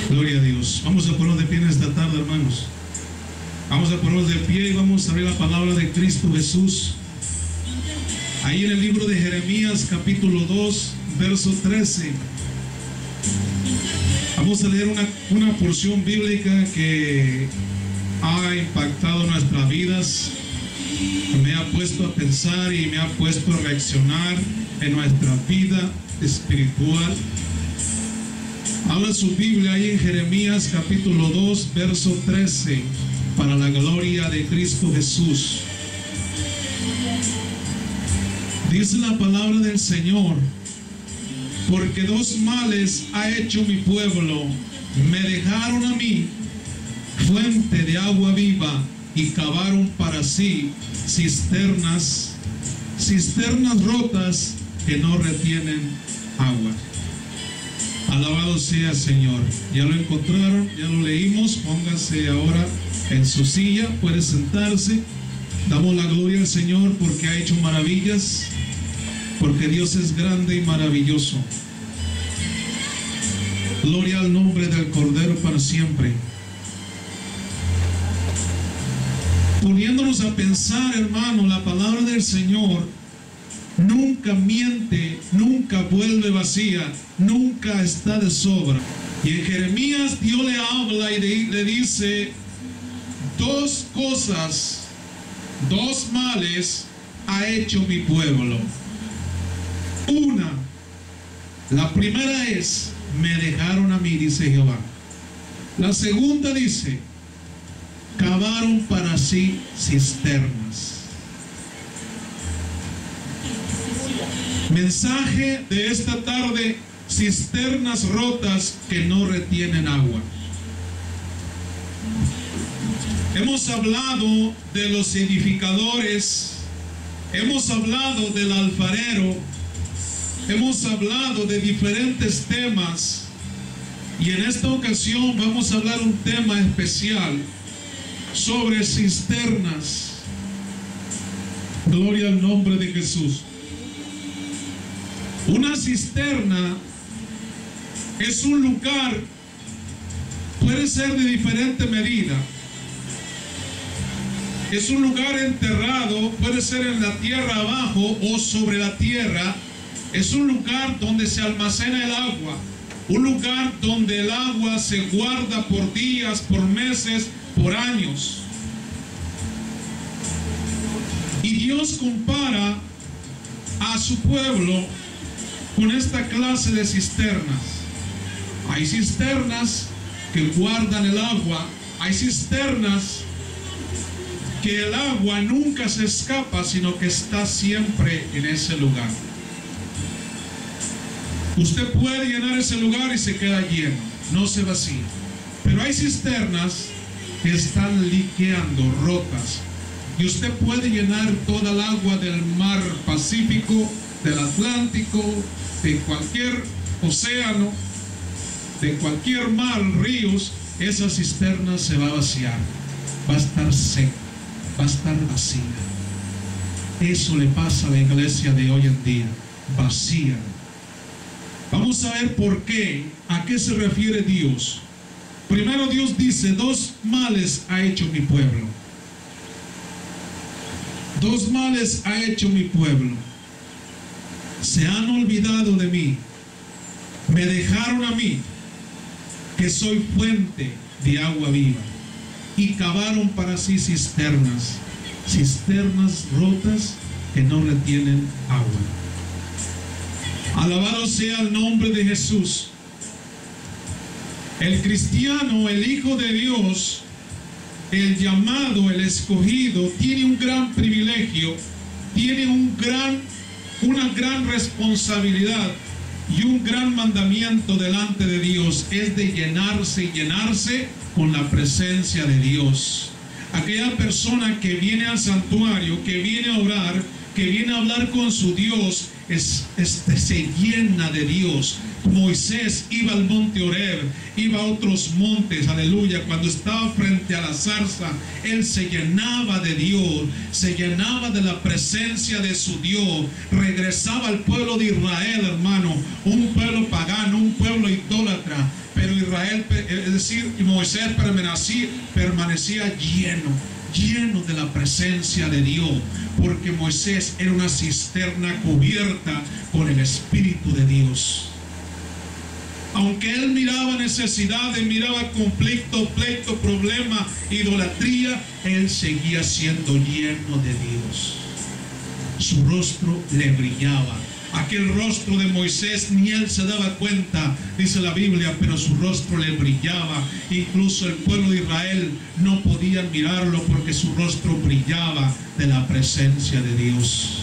Gloria a Dios. Vamos a ponernos de pie en esta tarde, hermanos. Vamos a ponernos de pie y vamos a abrir la palabra de Cristo Jesús. Ahí en el libro de Jeremías, capítulo 2, verso 13. Vamos a leer una porción bíblica que ha impactado nuestras vidas. Me ha puesto a pensar y me ha puesto a reaccionar en nuestra vida espiritual. Habla su Biblia ahí en Jeremías capítulo 2, verso 13, para la gloria de Cristo Jesús. Dice la palabra del Señor: porque dos males ha hecho mi pueblo, me dejaron a mí fuente de agua viva y cavaron para sí cisternas rotas que no retienen agua. Alabado sea el Señor. Ya lo encontraron, ya lo leímos. Póngase ahora en su silla, puede sentarse. Damos la gloria al Señor porque ha hecho maravillas, porque Dios es grande y maravilloso. Gloria al nombre del Cordero para siempre. Poniéndonos a pensar, hermano, la palabra del Señor nunca miente, nunca vuelve vacía, nunca está de sobra. Y en Jeremías Dios le habla y le dice: dos cosas, dos males ha hecho mi pueblo. Una, la primera es: me dejaron a mí, dice Jehová. La segunda dice: cavaron para sí cisternas. Mensaje de esta tarde: cisternas rotas que no retienen agua. Hemos hablado de los edificadores, hemos hablado del alfarero, hemos hablado de diferentes temas, y en esta ocasión vamos a hablar un tema especial sobre cisternas. Gloria al nombre de Jesús. Una cisterna es un lugar, puede ser de diferente medida. Es un lugar enterrado, puede ser en la tierra abajo o sobre la tierra. Es un lugar donde se almacena el agua, un lugar donde el agua se guarda por días, por meses, por años. Y Dios compara a su pueblo con esta clase de cisternas. Hay cisternas que guardan el agua, hay cisternas que el agua nunca se escapa, sino que está siempre en ese lugar. Usted puede llenar ese lugar y se queda lleno, no se vacía. Pero hay cisternas que están liqueando, rotas, y usted puede llenar toda el agua del mar Pacífico, del Atlántico, de cualquier océano, de cualquier mar, ríos. Esa cisterna se va a vaciar, va a estar seca, va a estar vacía. Eso le pasa a la iglesia de hoy en día, vacía. Vamos a ver por qué, a qué se refiere Dios. Primero Dios dice: dos males ha hecho mi pueblo. Dos males ha hecho mi pueblo. Se han olvidado de mí, me dejaron a mí, que soy fuente de agua viva, y cavaron para sí cisternas rotas que no retienen agua. Alabado sea el nombre de Jesús. El cristiano, el Hijo de Dios, el llamado, el escogido, tiene un gran privilegio, tiene una gran responsabilidad y un gran mandamiento delante de Dios. Es de llenarse y llenarse con la presencia de Dios. Aquella persona que viene al santuario, que viene a orar, que viene a hablar con su Dios, se llena de Dios. Moisés iba al monte Horeb, iba a otros montes, aleluya. Cuando estaba frente a la zarza, él se llenaba de Dios, se llenaba de la presencia de su Dios. Regresaba al pueblo de Israel, hermano, un pueblo pagano, un pueblo idólatra, pero Israel, es decir, Moisés permanecía lleno de la presencia de Dios, porque Moisés era una cisterna cubierta con el Espíritu de Dios. Aunque él miraba necesidades, miraba conflicto, pleito, problema, idolatría, él seguía siendo lleno de Dios. Su rostro le brillaba. Aquel rostro de Moisés ni él se daba cuenta, dice la Biblia, pero su rostro le brillaba. Incluso el pueblo de Israel no podía mirarlo porque su rostro brillaba de la presencia de Dios.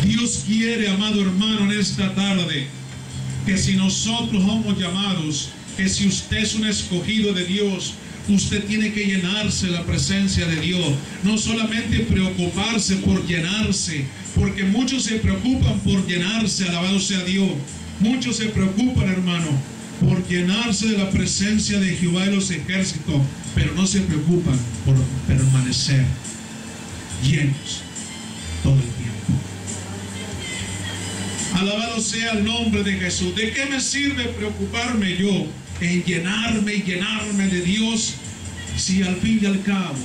Dios quiere, amado hermano, en esta tarde, que si nosotros somos llamados, que si usted es un escogido de Dios, usted tiene que llenarse de la presencia de Dios. No solamente preocuparse por llenarse, porque muchos se preocupan por llenarse, alabado sea Dios. Muchos se preocupan, hermano, por llenarse de la presencia de Jehová de los ejércitos, pero no se preocupan por permanecer llenos todo el tiempo. Alabado sea el nombre de Jesús. ¿De qué me sirve preocuparme yo en llenarme y llenarme de Dios, si al fin y al cabo,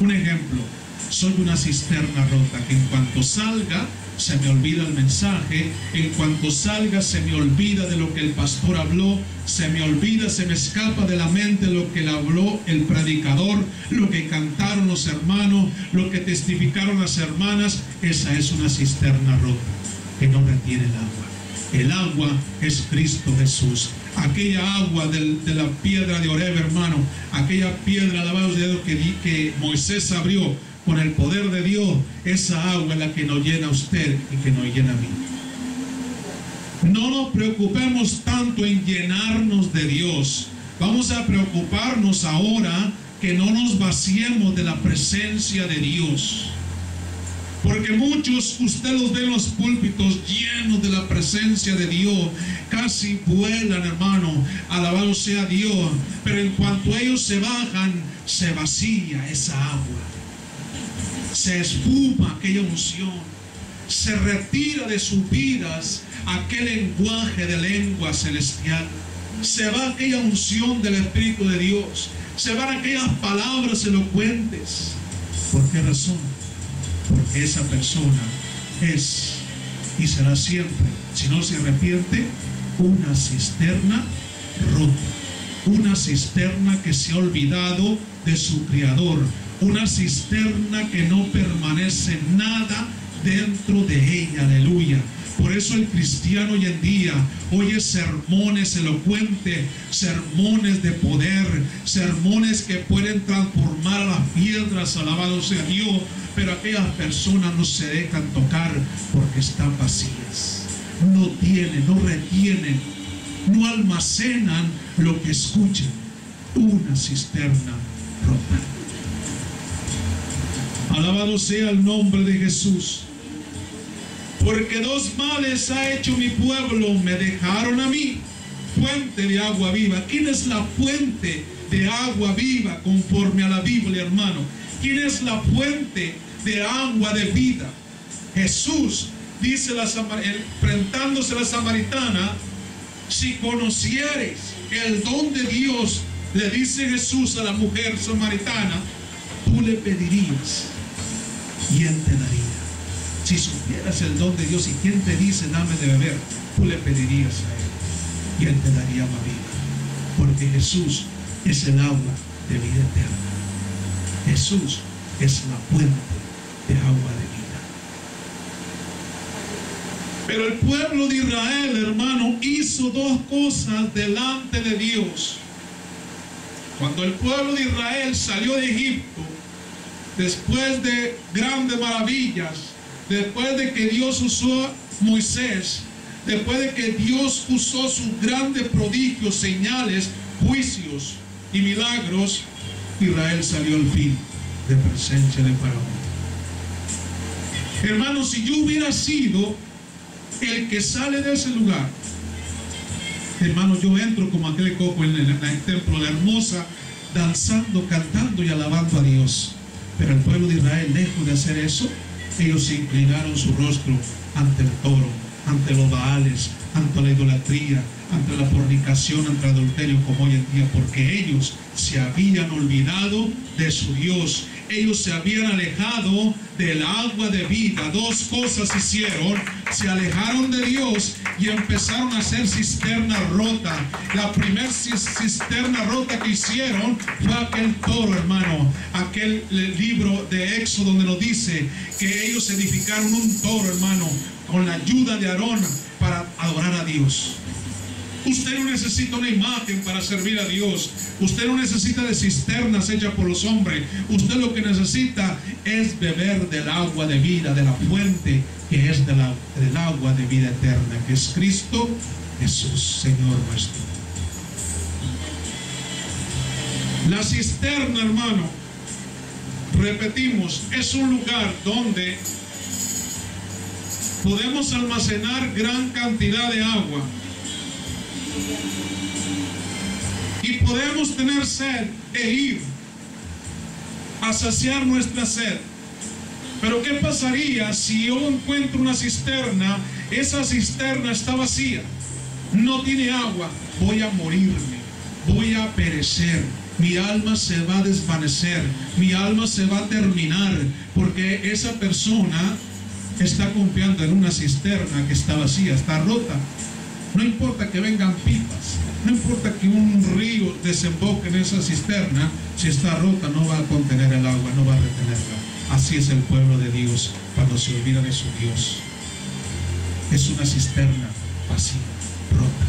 un ejemplo, soy una cisterna rota, que en cuanto salga se me olvida el mensaje, en cuanto salga se me olvida de lo que el pastor habló, se me olvida, se me escapa de la mente lo que le habló el predicador, lo que cantaron los hermanos, lo que testificaron las hermanas? Esa es una cisterna rota que no retiene el agua. El agua es Cristo Jesús. Aquella agua de la piedra de Oreb, hermano, aquella piedra, alabado sea Dios, que Moisés abrió con el poder de Dios, esa agua es la que nos llena a usted y que nos llena a mí. No nos preocupemos tanto en llenarnos de Dios. Vamos a preocuparnos ahora que no nos vaciemos de la presencia de Dios. Porque muchos, usted los ve en los púlpitos llenos de la presencia de Dios, casi vuelan, hermano, alabado sea Dios, pero en cuanto ellos se bajan, se vacía esa agua, se espuma aquella unción, se retira de sus vidas aquel lenguaje de lengua celestial, se va aquella unción del Espíritu de Dios, se van aquellas palabras elocuentes. ¿Por qué razón? Porque esa persona es y será siempre, si no se arrepiente, una cisterna rota, una cisterna que se ha olvidado de su Creador, una cisterna que no permanece nada dentro de ella. Aleluya. Por eso el cristiano hoy en día oye sermones elocuentes, sermones de poder, sermones que pueden transformar a las piedras, alabado sea Dios, pero aquellas personas no se dejan tocar porque están vacías, no tienen, no retienen, no almacenan lo que escuchan. Una cisterna rota. Alabado sea el nombre de Jesús. Porque dos males ha hecho mi pueblo, me dejaron a mí, fuente de agua viva. ¿Quién es la fuente de agua viva conforme a la Biblia, hermano? ¿Quién es la fuente de agua de vida? Jesús, dice enfrentándose a la samaritana, si conocieres el don de Dios, le dice Jesús a la mujer samaritana, tú le pedirías y él te daría. Si supieras el don de Dios y quien te dice dame de beber, tú le pedirías a él y él te daría agua viva. Porque Jesús es el agua de vida eterna. Jesús es la fuente de agua de vida. Pero el pueblo de Israel, hermano, hizo dos cosas delante de Dios. Cuando el pueblo de Israel salió de Egipto, después de grandes maravillas, después de que Dios usó a Moisés, después de que Dios usó sus grandes prodigios, señales, juicios y milagros, Israel salió al fin de presencia de Faraón. Hermanos, si yo hubiera sido el que sale de ese lugar, hermano, yo entro como aquel coco en el templo de Hermosa, danzando, cantando y alabando a Dios. Pero el pueblo de Israel, lejos de hacer eso, ellos se inclinaron su rostro ante el toro, ante ante los baales, ante la idolatría, ante la fornicación, ante el adulterio, como hoy en día, porque ellos se habían olvidado de su Dios. Ellos se habían alejado del agua de vida. Dos cosas hicieron: se alejaron de Dios y empezaron a hacer cisterna rota. La primera cisterna rota que hicieron fue aquel toro, hermano. Aquel libro de Éxodo donde nos dice que ellos edificaron un toro, hermano, con la ayuda de Aarón para adorar a Dios. Usted no necesita una imagen para servir a Dios. Usted no necesita de cisternas hechas por los hombres. Usted lo que necesita es beber del agua de vida, de la fuente que es del agua de vida eterna, que es Cristo Jesús, Señor nuestro. La cisterna, hermano, repetimos, es un lugar donde podemos almacenar gran cantidad de agua. Y podemos tener sed e ir a saciar nuestra sed. Pero ¿qué pasaría si yo encuentro una cisterna? Esa cisterna está vacía, no tiene agua. Voy a morirme, voy a perecer. Mi alma se va a desvanecer, mi alma se va a terminar, porque esa persona está confiando en una cisterna que está vacía, está rota. No importa que vengan pipas, no importa que un río desemboque en esa cisterna, si está rota no va a contener el agua, no va a retenerla. Así es el pueblo de Dios cuando se olvida de su Dios. Es una cisterna vacía, rota.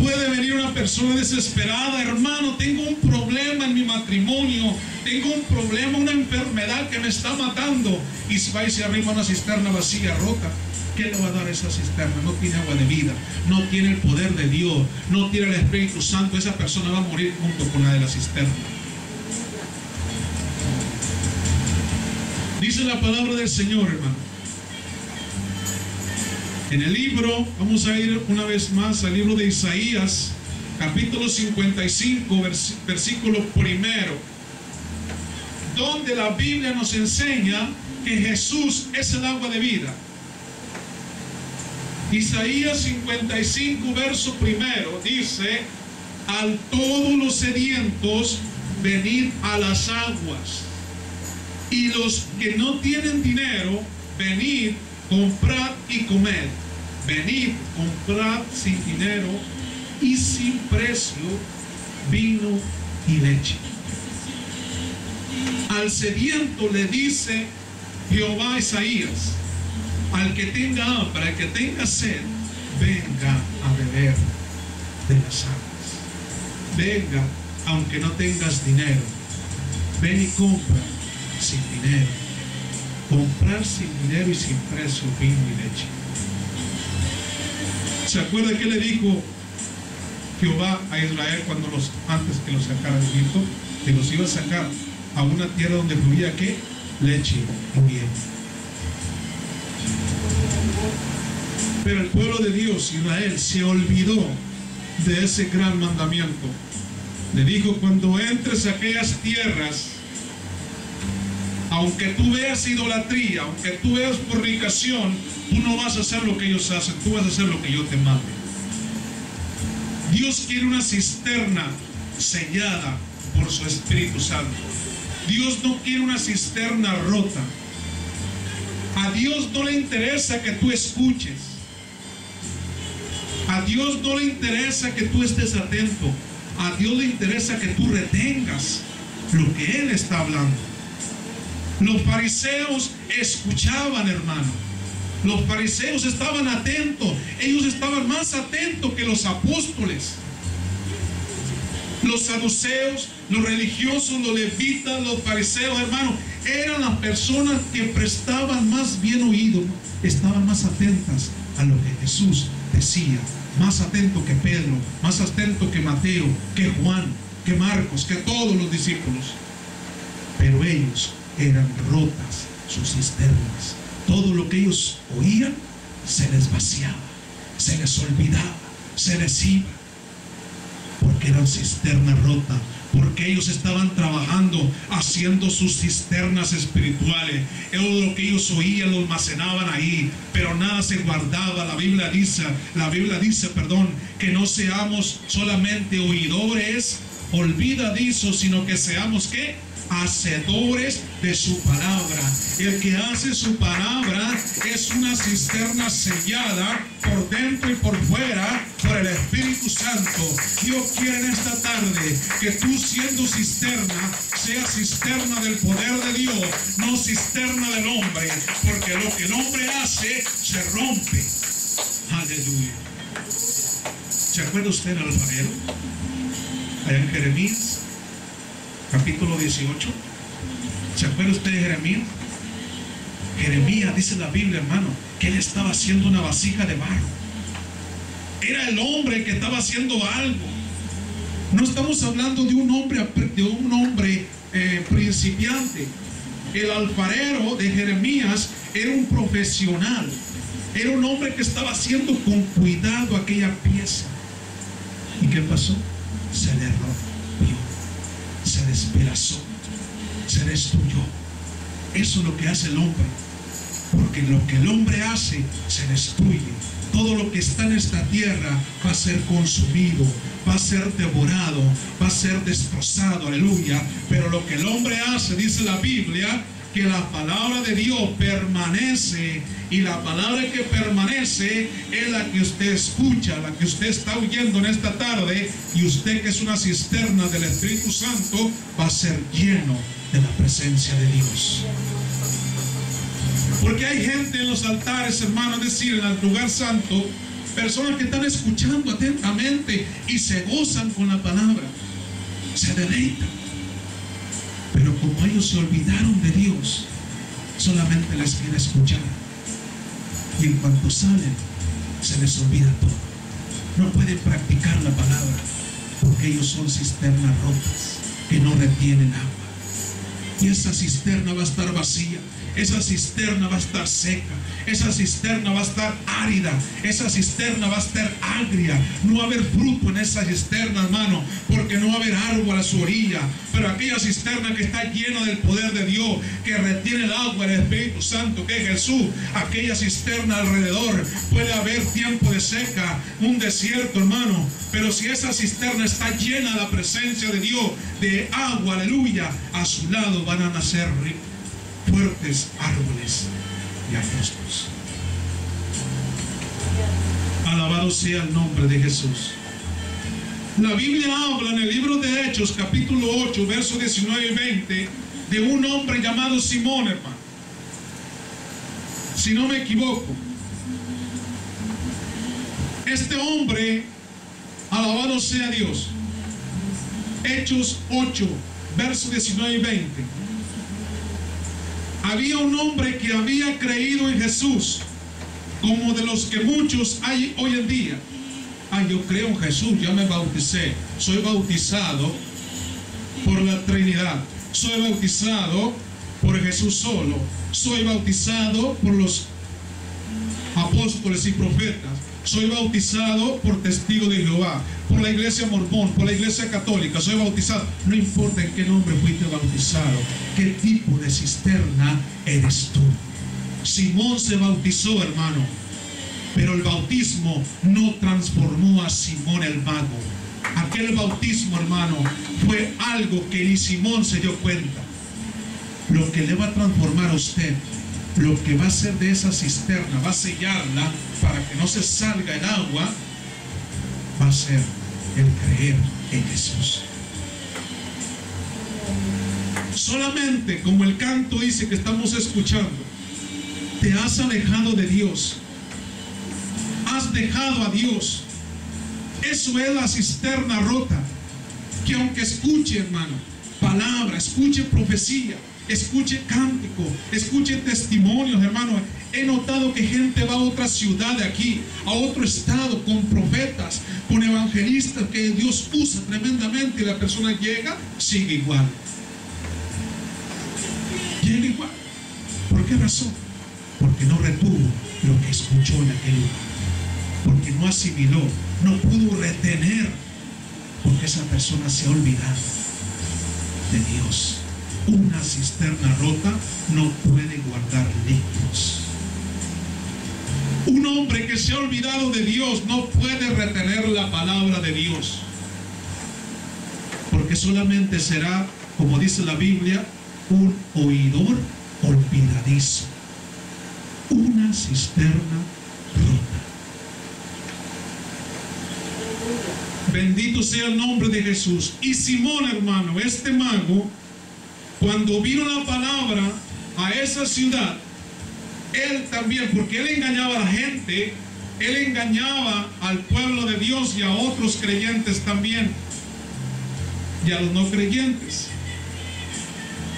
Puede venir una persona desesperada: hermano, tengo un problema en mi matrimonio, tengo un problema, una enfermedad que me está matando. Y si va y se arrima una cisterna vacía, rota, ¿qué le va a dar esa cisterna? No tiene agua de vida, no tiene el poder de Dios, no tiene el Espíritu Santo. Esa persona va a morir junto con la de la cisterna. Dice la palabra del Señor, hermano. En el libro, vamos a ir una vez más al libro de Isaías, capítulo 55, versículo 1, donde la Biblia nos enseña que Jesús es el agua de vida. Isaías 55, verso 1 dice: al todos los sedientos, venid a las aguas, y los que no tienen dinero, venid, comprad y comed. Venid, comprad sin dinero y sin precio vino y leche. Al sediento le dice Jehová a Isaías: al que tenga hambre, al que tenga sed, venga a beber de las aguas. Venga, aunque no tengas dinero, ven y compra sin dinero. Comprar sin dinero y sin precio vino y leche. ¿Se acuerda qué le dijo Jehová a Israel antes que los sacara de Egipto? Que los iba a sacar a una tierra donde fluía ¿qué? Leche y miel. Pero el pueblo de Dios, Israel, se olvidó de ese gran mandamiento. Le dijo: cuando entres a aquellas tierras, aunque tú veas idolatría, aunque tú veas fornicación, tú no vas a hacer lo que ellos hacen, tú vas a hacer lo que yo te mande. Dios quiere una cisterna sellada por su Espíritu Santo. Dios no quiere una cisterna rota. A Dios no le interesa que tú escuches. A Dios no le interesa que tú estés atento. A Dios le interesa que tú retengas lo que Él está hablando. Los fariseos escuchaban, hermano. Los fariseos estaban atentos. Ellos estaban más atentos que los apóstoles. Los saduceos, los religiosos, los levitas, los fariseos, hermano, eran las personas que prestaban más bien oído, estaban más atentas a lo que Jesús decía, más atento que Pedro, más atento que Mateo, que Juan, que Marcos, que todos los discípulos. Pero ellos eran rotas sus cisternas. Todo lo que ellos oían se les vaciaba, se les olvidaba, se les iba, porque eran cisternas rotas, porque ellos estaban trabajando, haciendo sus cisternas espirituales. Lo que ellos oían lo almacenaban ahí, pero nada se guardaba. La Biblia dice, que no seamos solamente oidores olvidadizos, sino que seamos, ¿qué? Hacedores de su palabra. El que hace su palabra es una cisterna sellada por dentro y por fuera por el Espíritu Santo. Dios quiere en esta tarde que tú, siendo cisterna, seas cisterna del poder de Dios, no cisterna del hombre, porque lo que el hombre hace se rompe. Aleluya. ¿Se acuerda usted del alfarero? Allá en Jeremías capítulo 18. ¿Se acuerda usted de Jeremías? Jeremías, dice la Biblia, hermano, que él estaba haciendo una vasija de barro. Era el hombre que estaba haciendo algo. No estamos hablando de un hombre principiante. El alfarero de Jeremías era un profesional. Era un hombre que estaba haciendo con cuidado aquella pieza. ¿Y qué pasó? Se le rompió, se despedazó, se destruyó. Eso es lo que hace el hombre, porque lo que el hombre hace se destruye. Todo lo que está en esta tierra va a ser consumido, va a ser devorado, va a ser destrozado, aleluya. Pero lo que el hombre hace, dice la Biblia, que la palabra de Dios permanece, y la palabra que permanece es la que usted escucha, la que usted está oyendo en esta tarde, y usted, que es una cisterna del Espíritu Santo, va a ser lleno de la presencia de Dios. Porque hay gente en los altares, hermanos, es decir, en el lugar santo, personas que están escuchando atentamente y se gozan con la palabra, se deleitan. Pero como ellos se olvidaron de Dios, solamente les quiere escuchar. Y en cuanto salen, se les olvida todo. No pueden practicar la palabra, porque ellos son cisternas rotas que no retienen agua. Y esa cisterna va a estar vacía. Esa cisterna va a estar seca. Esa cisterna va a estar árida. Esa cisterna va a estar agria. No va a haber fruto en esa cisterna, hermano, porque no va a haber árbol a su orilla. Pero aquella cisterna que está llena del poder de Dios, que retiene el agua del Espíritu Santo, que es Jesús, aquella cisterna alrededor, puede haber tiempo de seca, un desierto, hermano, pero si esa cisterna está llena de la presencia de Dios, de agua, aleluya, a su lado van a nacer fuertes árboles y arbustos. Alabado sea el nombre de Jesús. La Biblia habla en el libro de Hechos, capítulo 8, versos 19 y 20, de un hombre llamado Simón, hermano. Si no me equivoco, este hombre, alabado sea Dios. Hechos 8, versos 19 y 20. Había un hombre que había creído en Jesús, como de los que muchos hay hoy en día. Yo creo en Jesús, ya me bauticé, soy bautizado por la Trinidad, soy bautizado por Jesús solo, soy bautizado por los apóstoles y profetas, soy bautizado por testigo de Jehová, por la iglesia mormón, por la iglesia católica, soy bautizado. No importa en qué nombre fuiste bautizado, qué tipo de cisterna eres tú. Simón se bautizó, hermano, pero el bautismo no transformó a Simón el mago. Aquel bautismo, hermano, fue algo que ni Simón se dio cuenta. Lo que le va a transformar a usted, lo que va a hacer de esa cisterna, va a sellarla para que no se salga el agua, va a ser el creer en Jesús. Solamente, como el canto dice que estamos escuchando, te has alejado de Dios, has dejado a Dios. Eso es la cisterna rota, que aunque escuche, hermano, palabra, escuche profecía, escuche cántico, escuche testimonios, hermano. He notado que gente va a otra ciudad de aquí, a otro estado, con profetas, con evangelistas que Dios usa tremendamente, y la persona llega, sigue igual. Llega igual. ¿Por qué razón? Porque no retuvo lo que escuchó en aquel lugar. Porque no asimiló, no pudo retener, porque esa persona se ha olvidado de Dios. Una cisterna rota no puede guardar líquidos. Un hombre que se ha olvidado de Dios no puede retener la palabra de Dios, porque solamente será, como dice la Biblia, un oidor olvidadizo. Una cisterna rota. Bendito sea el nombre de Jesús. Y Simón, hermano, este mago, cuando vino la palabra a esa ciudad, él también, porque él engañaba a la gente, él engañaba al pueblo de Dios y a otros creyentes también, y a los no creyentes.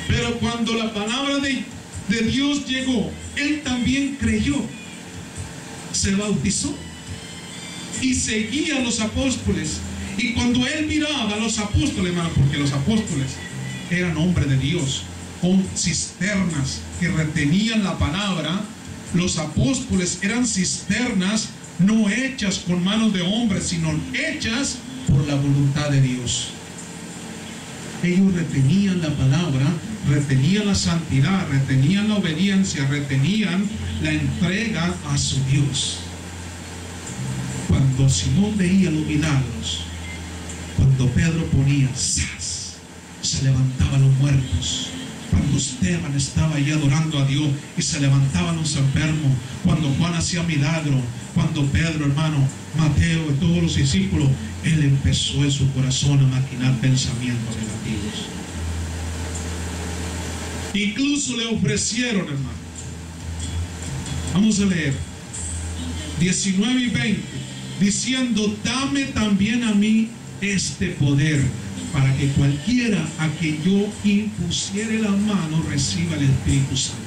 Pero cuando la palabra de Dios llegó, él también creyó, se bautizó y seguía a los apóstoles. Y cuando él miraba a los apóstoles, hermano, porque los apóstoles eran hombres de Dios, con cisternas que retenían la palabra. Los apóstoles eran cisternas no hechas con manos de hombres, sino hechas por la voluntad de Dios. Ellos retenían la palabra, retenían la santidad, retenían la obediencia, retenían la entrega a su Dios. Cuando Simón veía los milagros, cuando Pedro ponía ¡zas!, se levantaban los muertos. Cuando Esteban estaba allí adorando a Dios y se levantaban los enfermos, cuando Juan hacía milagro, cuando Pedro, hermano, Mateo y todos los discípulos, él empezó en su corazón a maquinar pensamientos negativos. Incluso le ofrecieron, hermano. Vamos a leer 19 y 20, diciendo: dame también a mí este poder, para que cualquiera a quien yo impusiere la mano reciba el Espíritu Santo.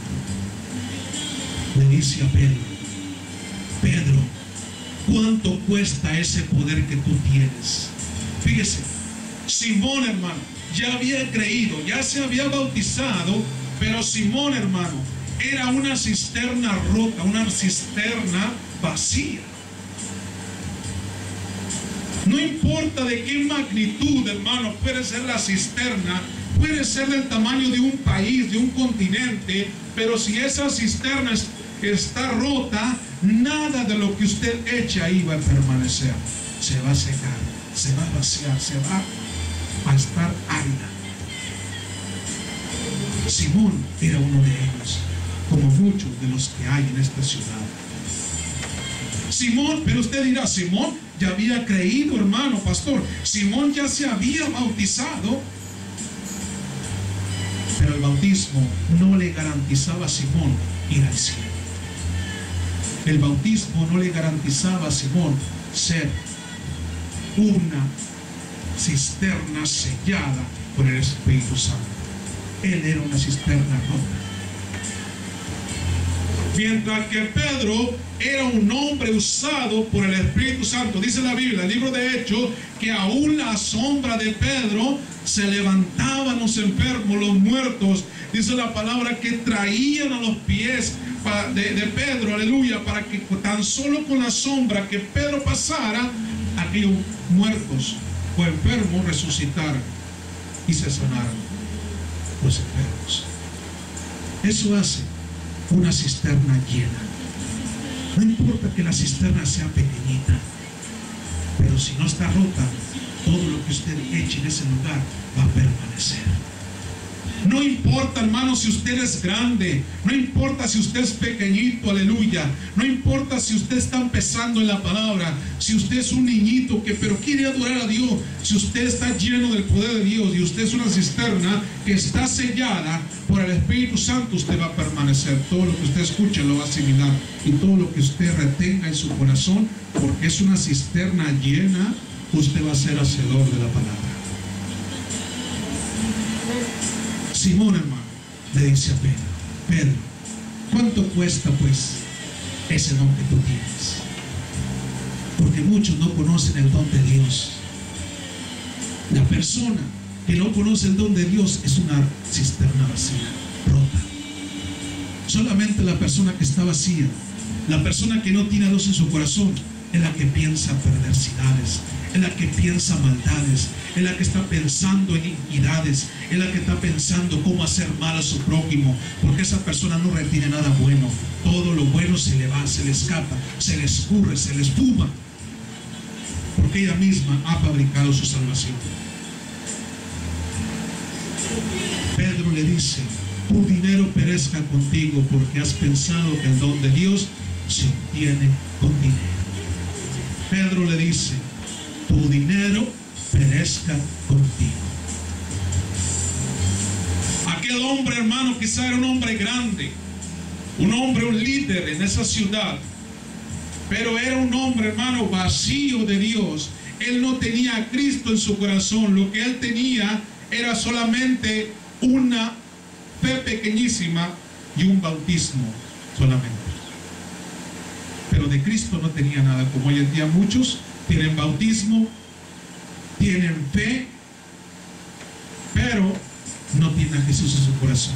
Le dice a Pedro: Pedro, ¿cuánto cuesta ese poder que tú tienes? Fíjese, Simón, hermano, ya había creído, ya se había bautizado, pero Simón, hermano, era una cisterna rota, una cisterna vacía. No importa de qué magnitud, hermano, puede ser la cisterna, puede ser del tamaño de un país, de un continente, pero si esa cisterna está rota, nada de lo que usted eche ahí va a permanecer. Se va a secar, se va a vaciar, se va a estar árida. Simón era uno de ellos, como muchos de los que hay en esta ciudad. Simón, pero usted dirá: Simón ya había creído, hermano, pastor. Simón ya se había bautizado. Pero el bautismo no le garantizaba a Simón ir al cielo. El bautismo no le garantizaba a Simón ser una cisterna sellada por el Espíritu Santo. Él era una cisterna rota. Mientras que Pedro era un hombre usado por el Espíritu Santo. Dice la Biblia, el libro de Hechos, que aún la sombra de Pedro se levantaban los enfermos, los muertos. Dice la palabra que traían a los pies de Pedro, aleluya, para que tan solo con la sombra que Pedro pasara, aquellos muertos o enfermos resucitaran y se sanaran los enfermos. Eso hace una cisterna llena. No importa que la cisterna sea pequeñita, pero si no está rota, todo lo que usted eche en ese lugar va a permanecer. No importa, hermano, si usted es grande, no importa si usted es pequeñito, aleluya, no importa si usted está empezando en la palabra, si usted es un niñito pero quiere adorar a Dios, si usted está lleno del poder de Dios y usted es una cisterna que está sellada por el Espíritu Santo, usted va a permanecer. Todo lo que usted escuche lo va a asimilar, y todo lo que usted retenga en su corazón, porque es una cisterna llena, usted va a ser hacedor de la palabra. Simón, hermano, le dice a Pedro: Pedro, ¿cuánto cuesta pues ese don que tú tienes? Porque muchos no conocen el don de Dios. La persona que no conoce el don de Dios es una cisterna vacía, rota. Solamente la persona que está vacía, la persona que no tiene a Dios en su corazón, es la que piensa perversidades, es la que piensa maldades, es la que está pensando en iniquidades, es la que está pensando cómo hacer mal a su prójimo, porque esa persona no retiene nada bueno. Todo lo bueno se le va, se le escapa, se le escurre, se le espuma, porque ella misma ha fabricado su salvación. Pedro le dice: tu dinero perezca contigo, porque has pensado que el don de Dios se obtiene con dinero. Pedro le dice: tu dinero perezca contigo. Aquel hombre, hermano, quizá era un hombre grande, un hombre, un líder en esa ciudad, pero era un hombre, hermano, vacío de Dios. Él no tenía a Cristo en su corazón. Lo que él tenía era solamente una fe pequeñísima y un bautismo solamente. Pero de Cristo no tenía nada, como hoy en día muchos tienen bautismo, tienen fe, pero no tienen a Jesús en su corazón.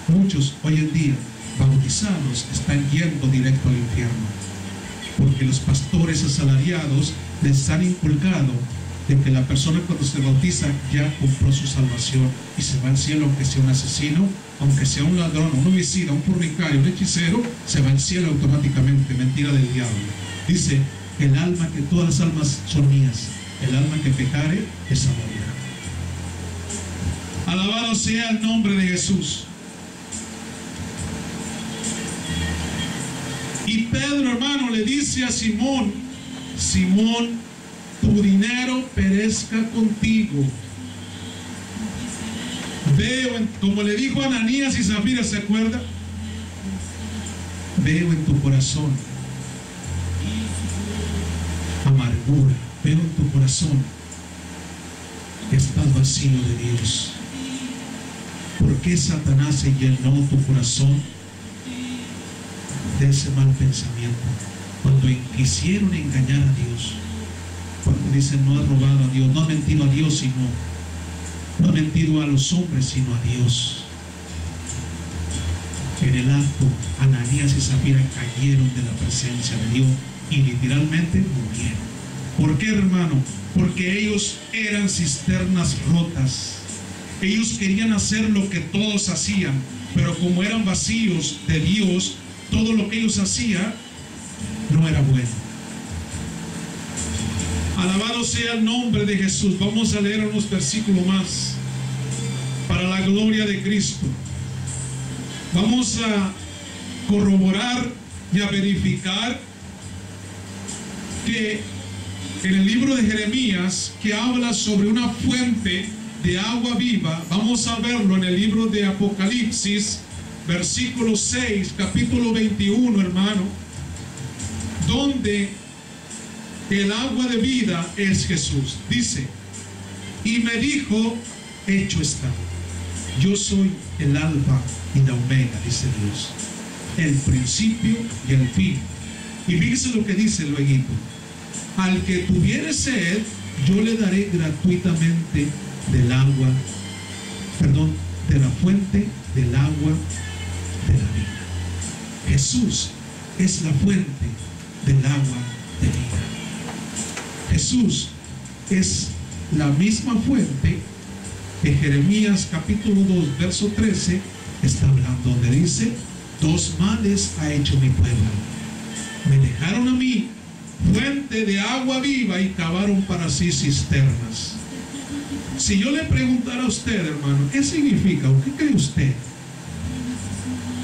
Muchos hoy en día bautizados están yendo directo al infierno, porque los pastores asalariados les han inculcado de que la persona cuando se bautiza ya compró su salvación y se va al cielo, aunque sea un asesino, aunque sea un ladrón, un homicida, un fornicario, un hechicero, se va al cielo automáticamente. Mentira del diablo. Dice: el alma, que todas las almas son mías, el alma que pecare, esa morirá. Alabado sea el nombre de Jesús. Y Pedro, hermano, le dice a Simón: Simón, tu dinero perezca contigo. Veo, como le dijo a Ananías y Zafira, ¿se acuerda? Veo en tu corazón amargura, veo en tu corazón que estás vacío de Dios. ¿Por qué Satanás se llenó tu corazón de ese mal pensamiento? Cuando quisieron engañar a Dios, cuando dicen: no has robado a Dios, no has mentido a Dios, sino no has mentido a los hombres, sino a Dios. En el acto, Ananías y Zafira cayeron de la presencia de Dios y literalmente murieron. ¿Por qué, hermano? Porque ellos eran cisternas rotas. Ellos querían hacer lo que todos hacían, pero como eran vacíos de Dios, todo lo que ellos hacían no era bueno. Alabado sea el nombre de Jesús. Vamos a leer unos versículos más para la gloria de Cristo. Vamos a corroborar y a verificar que en el libro de Jeremías, que habla sobre una fuente de agua viva, vamos a verlo en el libro de Apocalipsis, versículo 6, capítulo 21, hermano, donde el agua de vida es Jesús. Dice: y me dijo: hecho está. Yo soy el alfa y la omega, dice Dios, el principio y el fin. Y fíjese lo que dice luego: al que tuviere sed, yo le daré gratuitamente del agua, de la fuente del agua de la vida. Jesús es la fuente del agua de vida. Jesús es la misma fuente que Jeremías capítulo 2 verso 13 está hablando, donde dice: dos males ha hecho mi pueblo. Me dejaron a mí fuente de agua viva y cavaron para sí cisternas. Si yo le preguntara a usted, hermano, ¿qué significa o qué cree usted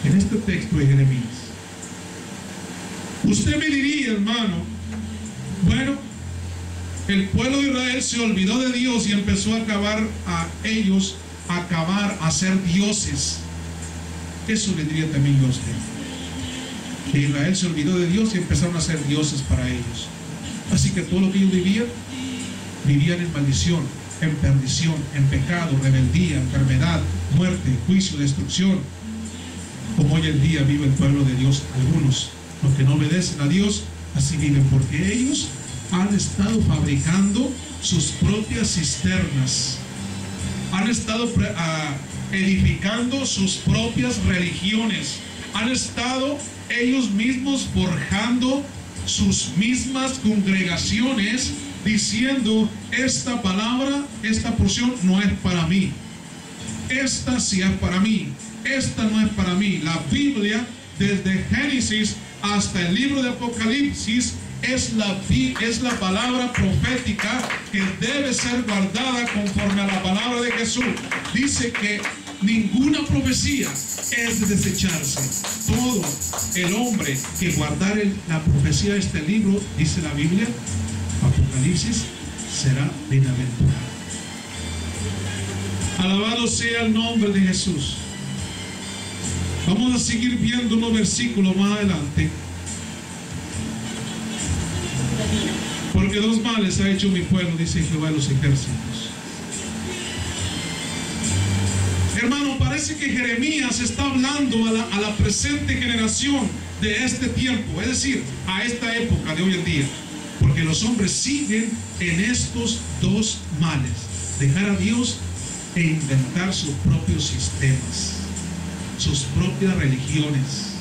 en este texto de Jeremías? Usted me diría, hermano, bueno, el pueblo de Israel se olvidó de Dios y empezó a a ser dioses. Eso le diría también yo a usted, que Israel se olvidó de Dios y empezaron a ser dioses para ellos. Así que todo lo que ellos vivían en maldición, en perdición, en pecado, rebeldía, enfermedad, muerte, juicio, destrucción. Como hoy en día vive el pueblo de Dios, algunos, los que no obedecen a Dios, así viven, porque ellos han estado fabricando sus propias cisternas, han estado edificando sus propias religiones, han estado ellos mismos forjando sus mismas congregaciones diciendo: esta palabra, esta porción no es para mí. Esta sí es para mí, esta no es para mí. La Biblia, desde Génesis hasta el libro de Apocalipsis, es la palabra profética que debe ser guardada conforme a la palabra de Jesús. Dice que ninguna profecía es de desecharse. Todo el hombre que guardare la profecía de este libro, dice la Biblia, Apocalipsis, será bienaventurado. Alabado sea el nombre de Jesús. Vamos a seguir viendo unos versículos más adelante. Porque dos males ha hecho mi pueblo, dice Jehová de los ejércitos. Hermano, parece que Jeremías está hablando a la presente generación de este tiempo, es decir, a esta época de hoy en día. Porque los hombres siguen en estos dos males: dejar a Dios e inventar sus propios sistemas, sus propias religiones.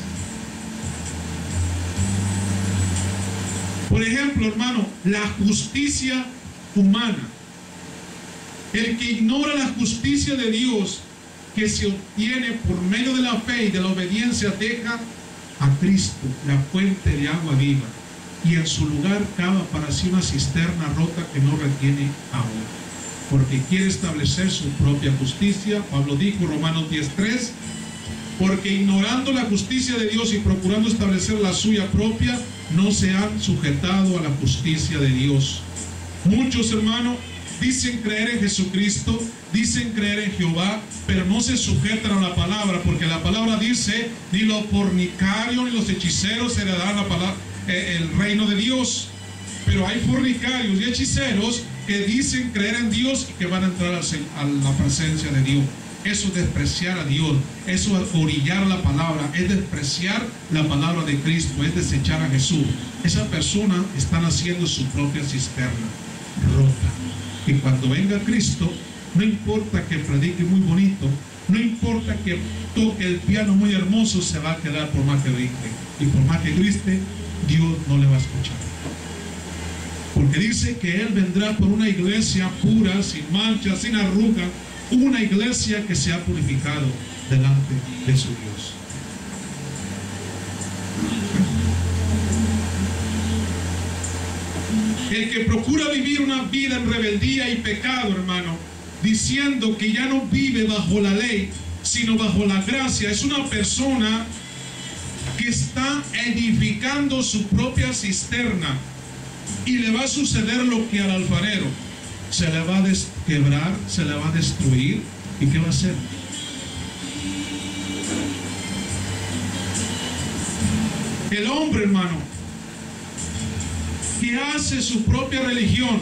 Por ejemplo, hermano, la justicia humana. El que ignora la justicia de Dios, que se obtiene por medio de la fe y de la obediencia, deja a Cristo, la fuente de agua viva, y en su lugar cava para sí una cisterna rota que no retiene agua, porque quiere establecer su propia justicia. Pablo dijo, Romanos 10:3, porque ignorando la justicia de Dios y procurando establecer la suya propia, no se han sujetado a la justicia de Dios. Muchos, hermanos, dicen creer en Jesucristo, dicen creer en Jehová, pero no se sujetan a la palabra, porque la palabra dice: ni los fornicarios ni los hechiceros heredarán el reino de Dios. Pero hay fornicarios y hechiceros que dicen creer en Dios y que van a entrar a la presencia de Dios. Eso es despreciar a Dios, eso es orillar la palabra, es despreciar la palabra de Cristo, es desechar a Jesús. Esa persona está haciendo su propia cisterna rota. Y cuando venga Cristo, no importa que predique muy bonito, no importa que toque el piano muy hermoso, se va a quedar por más que grite. Y por más que grite, Dios no le va a escuchar. Porque dice que Él vendrá por una iglesia pura, sin mancha, sin arruga, una iglesia que se ha purificado delante de su Dios. El que procura vivir una vida en rebeldía y pecado, hermano, diciendo que ya no vive bajo la ley, sino bajo la gracia, es una persona que está edificando su propia cisterna, y le va a suceder lo que al alfarero: se le va a quebrar, se le va a destruir. ¿Y qué va a hacer? El hombre, hermano, que hace su propia religión,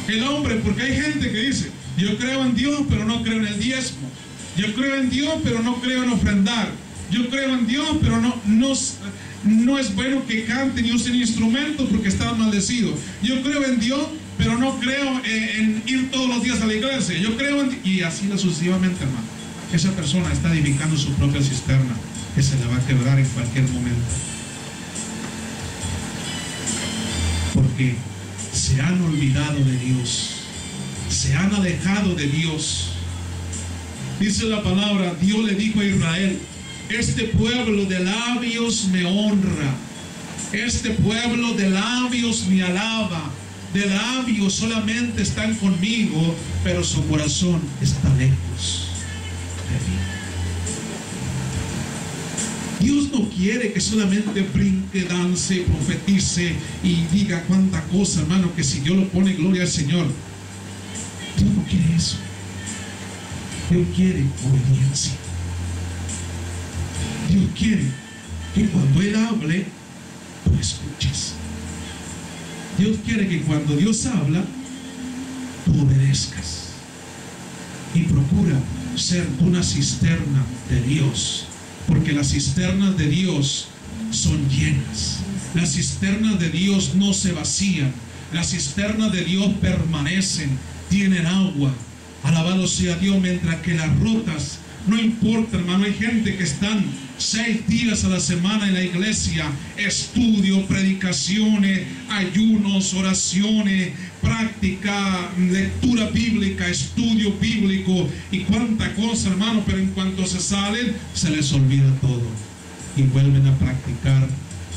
el hombre, porque hay gente que dice: yo creo en Dios pero no creo en el diezmo, yo creo en Dios pero no creo en ofrendar, yo creo en Dios pero no es bueno que canten y usen instrumentos porque están maldecidos, yo creo en Dios pero no creo en ir todos los días a la iglesia, yo creo en... Y así sucesivamente, hermano. Esa persona está edificando su propia cisterna, que se le va a quebrar en cualquier momento, porque se han olvidado de Dios, se han alejado de Dios. Dice la palabra: Dios le dijo a Israel: este pueblo de labios me honra, este pueblo de labios me alaba, de labios solamente están conmigo, pero su corazón está lejos de mí. Dios no quiere que solamente brinque, dance, profetice y diga cuánta cosa, hermano, que si Dios lo pone, gloria al Señor. Dios no quiere eso. Dios quiere obediencia. Dios quiere que cuando Él hable, tú escuches. Dios quiere que cuando Dios habla, tú obedezcas. Y procura ser una cisterna de Dios, porque las cisternas de Dios son llenas. Las cisternas de Dios no se vacían. Las cisternas de Dios permanecen, tienen agua. Alabado sea Dios, mientras que las rotas No importa, hermano, hay gente que están 6 días a la semana en la iglesia, estudio, predicaciones, ayunos, oraciones, práctica, lectura bíblica, estudio bíblico y cuánta cosa, hermano, pero en cuanto se salen, se les olvida todo y vuelven a practicar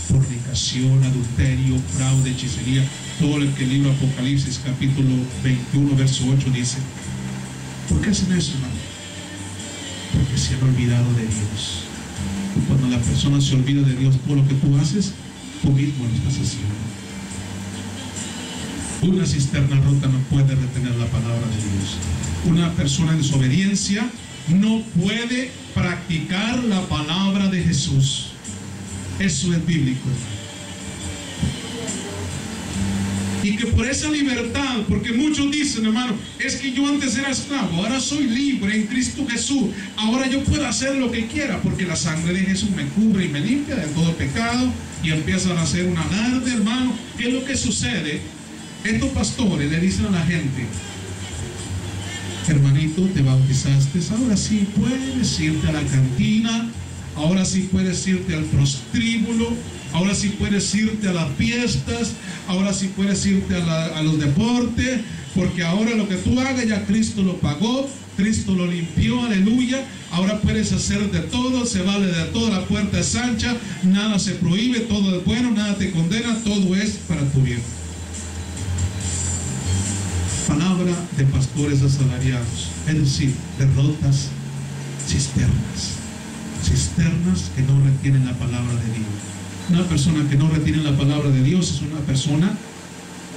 fornicación, adulterio, fraude, hechicería, todo lo que el libro Apocalipsis capítulo 21 verso 8 dice. ¿Por qué hacen eso, hermano? Porque se han olvidado de Dios. Y cuando la persona se olvida de Dios, todo lo que tú haces, tú mismo lo estás haciendo. Una cisterna rota no puede retener la palabra de Dios. Una persona en desobediencia no puede practicar la palabra de Jesús. Eso es bíblico, hermano. Y que por esa libertad, porque muchos dicen, hermano, es que yo antes era esclavo, ahora soy libre en Cristo Jesús, ahora yo puedo hacer lo que quiera, porque la sangre de Jesús me cubre y me limpia de todo pecado, y empiezan a hacer un alarde, hermano. ¿Qué es lo que sucede? Estos pastores le dicen a la gente: hermanito, te bautizaste, ahora sí puedes irte a la cantina, ahora sí puedes irte al prostíbulo, ahora sí puedes irte a las fiestas, ahora sí puedes irte a los deportes, porque ahora lo que tú hagas ya Cristo lo pagó, Cristo lo limpió, aleluya. Ahora puedes hacer de todo, se vale de todo, la puerta es ancha, nada se prohíbe, todo es bueno, nada te condena, todo es para tu bien. Palabra de pastores asalariados, es decir, derrotas, cisternas que no retienen la palabra de Dios. Una persona que no retiene la palabra de Dios es una persona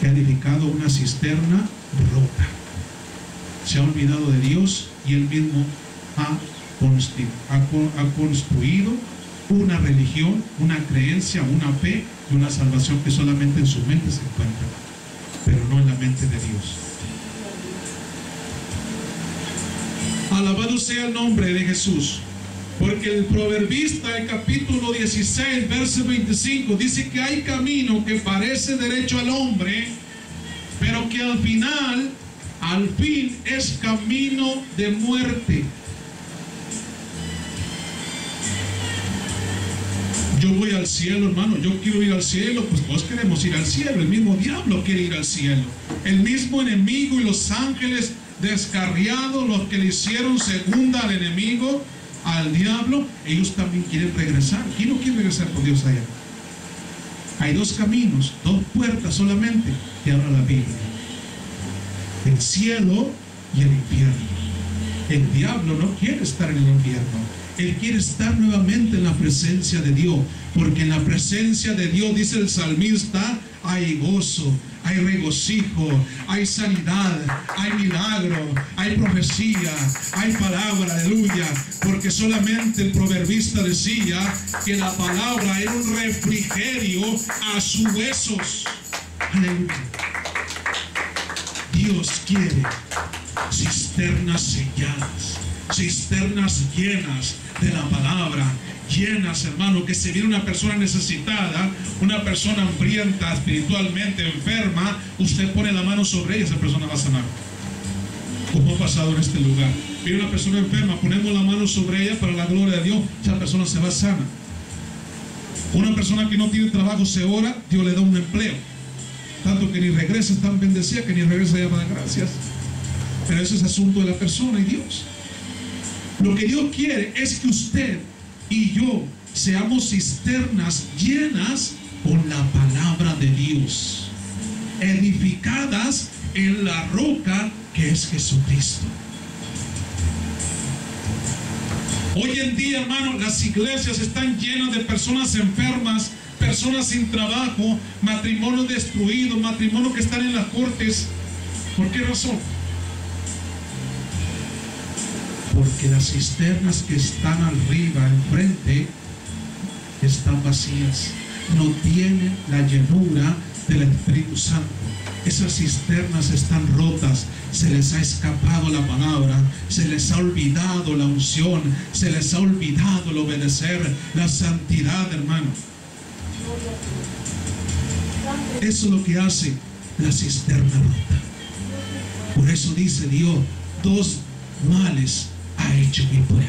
que ha edificado una cisterna rota. Se ha olvidado de Dios y él mismo ha construido una religión, una creencia, una fe y una salvación que solamente en su mente se encuentra, pero no en la mente de Dios. Alabado sea el nombre de Jesús. Porque el proverbista, el capítulo 16, verso 25, dice que hay camino que parece derecho al hombre, pero que al fin es camino de muerte. Yo voy al cielo, hermano, yo quiero ir al cielo, pues todos queremos ir al cielo, el mismo diablo quiere ir al cielo, el mismo enemigo y los ángeles descarriados, los que le hicieron segunda al enemigo, al diablo, ellos también quieren regresar. ¿Quién no quiere regresar con Dios allá? Hay 2 caminos, 2 puertas solamente que habla la Biblia: el cielo y el infierno. El diablo no quiere estar en el infierno, él quiere estar nuevamente en la presencia de Dios, porque en la presencia de Dios, dice el salmista, hay gozo, hay regocijo, hay sanidad, hay milagro, hay profecía, hay palabra, aleluya. Porque solamente el proverbista decía que la palabra era un refrigerio a sus huesos. Aleluya. Dios quiere cisternas selladas, cisternas llenas de la palabra, llenas, hermano, que si viene una persona necesitada, una persona hambrienta, espiritualmente enferma, usted pone la mano sobre ella, esa persona va a sanar. Como ha pasado en este lugar, viene una persona enferma, ponemos la mano sobre ella para la gloria de Dios, esa persona se va sana. Una persona que no tiene trabajo, se ora, Dios le da un empleo, tanto que ni regresa, es tan bendecida que ni regresa ya para dar gracias. Pero eso es asunto de la persona y Dios. Lo que Dios quiere es que usted y yo seamos cisternas llenas con la palabra de Dios, edificadas en la roca que es Jesucristo. Hoy en día, hermano, las iglesias están llenas de personas enfermas, personas sin trabajo, matrimonios destruidos, matrimonios que están en las cortes. ¿Por qué razón? Porque las cisternas que están arriba, enfrente, están vacías, no tienen la llenura del Espíritu Santo. Esas cisternas están rotas, se les ha escapado la palabra, se les ha olvidado la unción, se les ha olvidado el obedecer, la santidad, hermano. Eso es lo que hace la cisterna rota. Por eso dice Dios, 2 males ha ha hecho mi pueblo.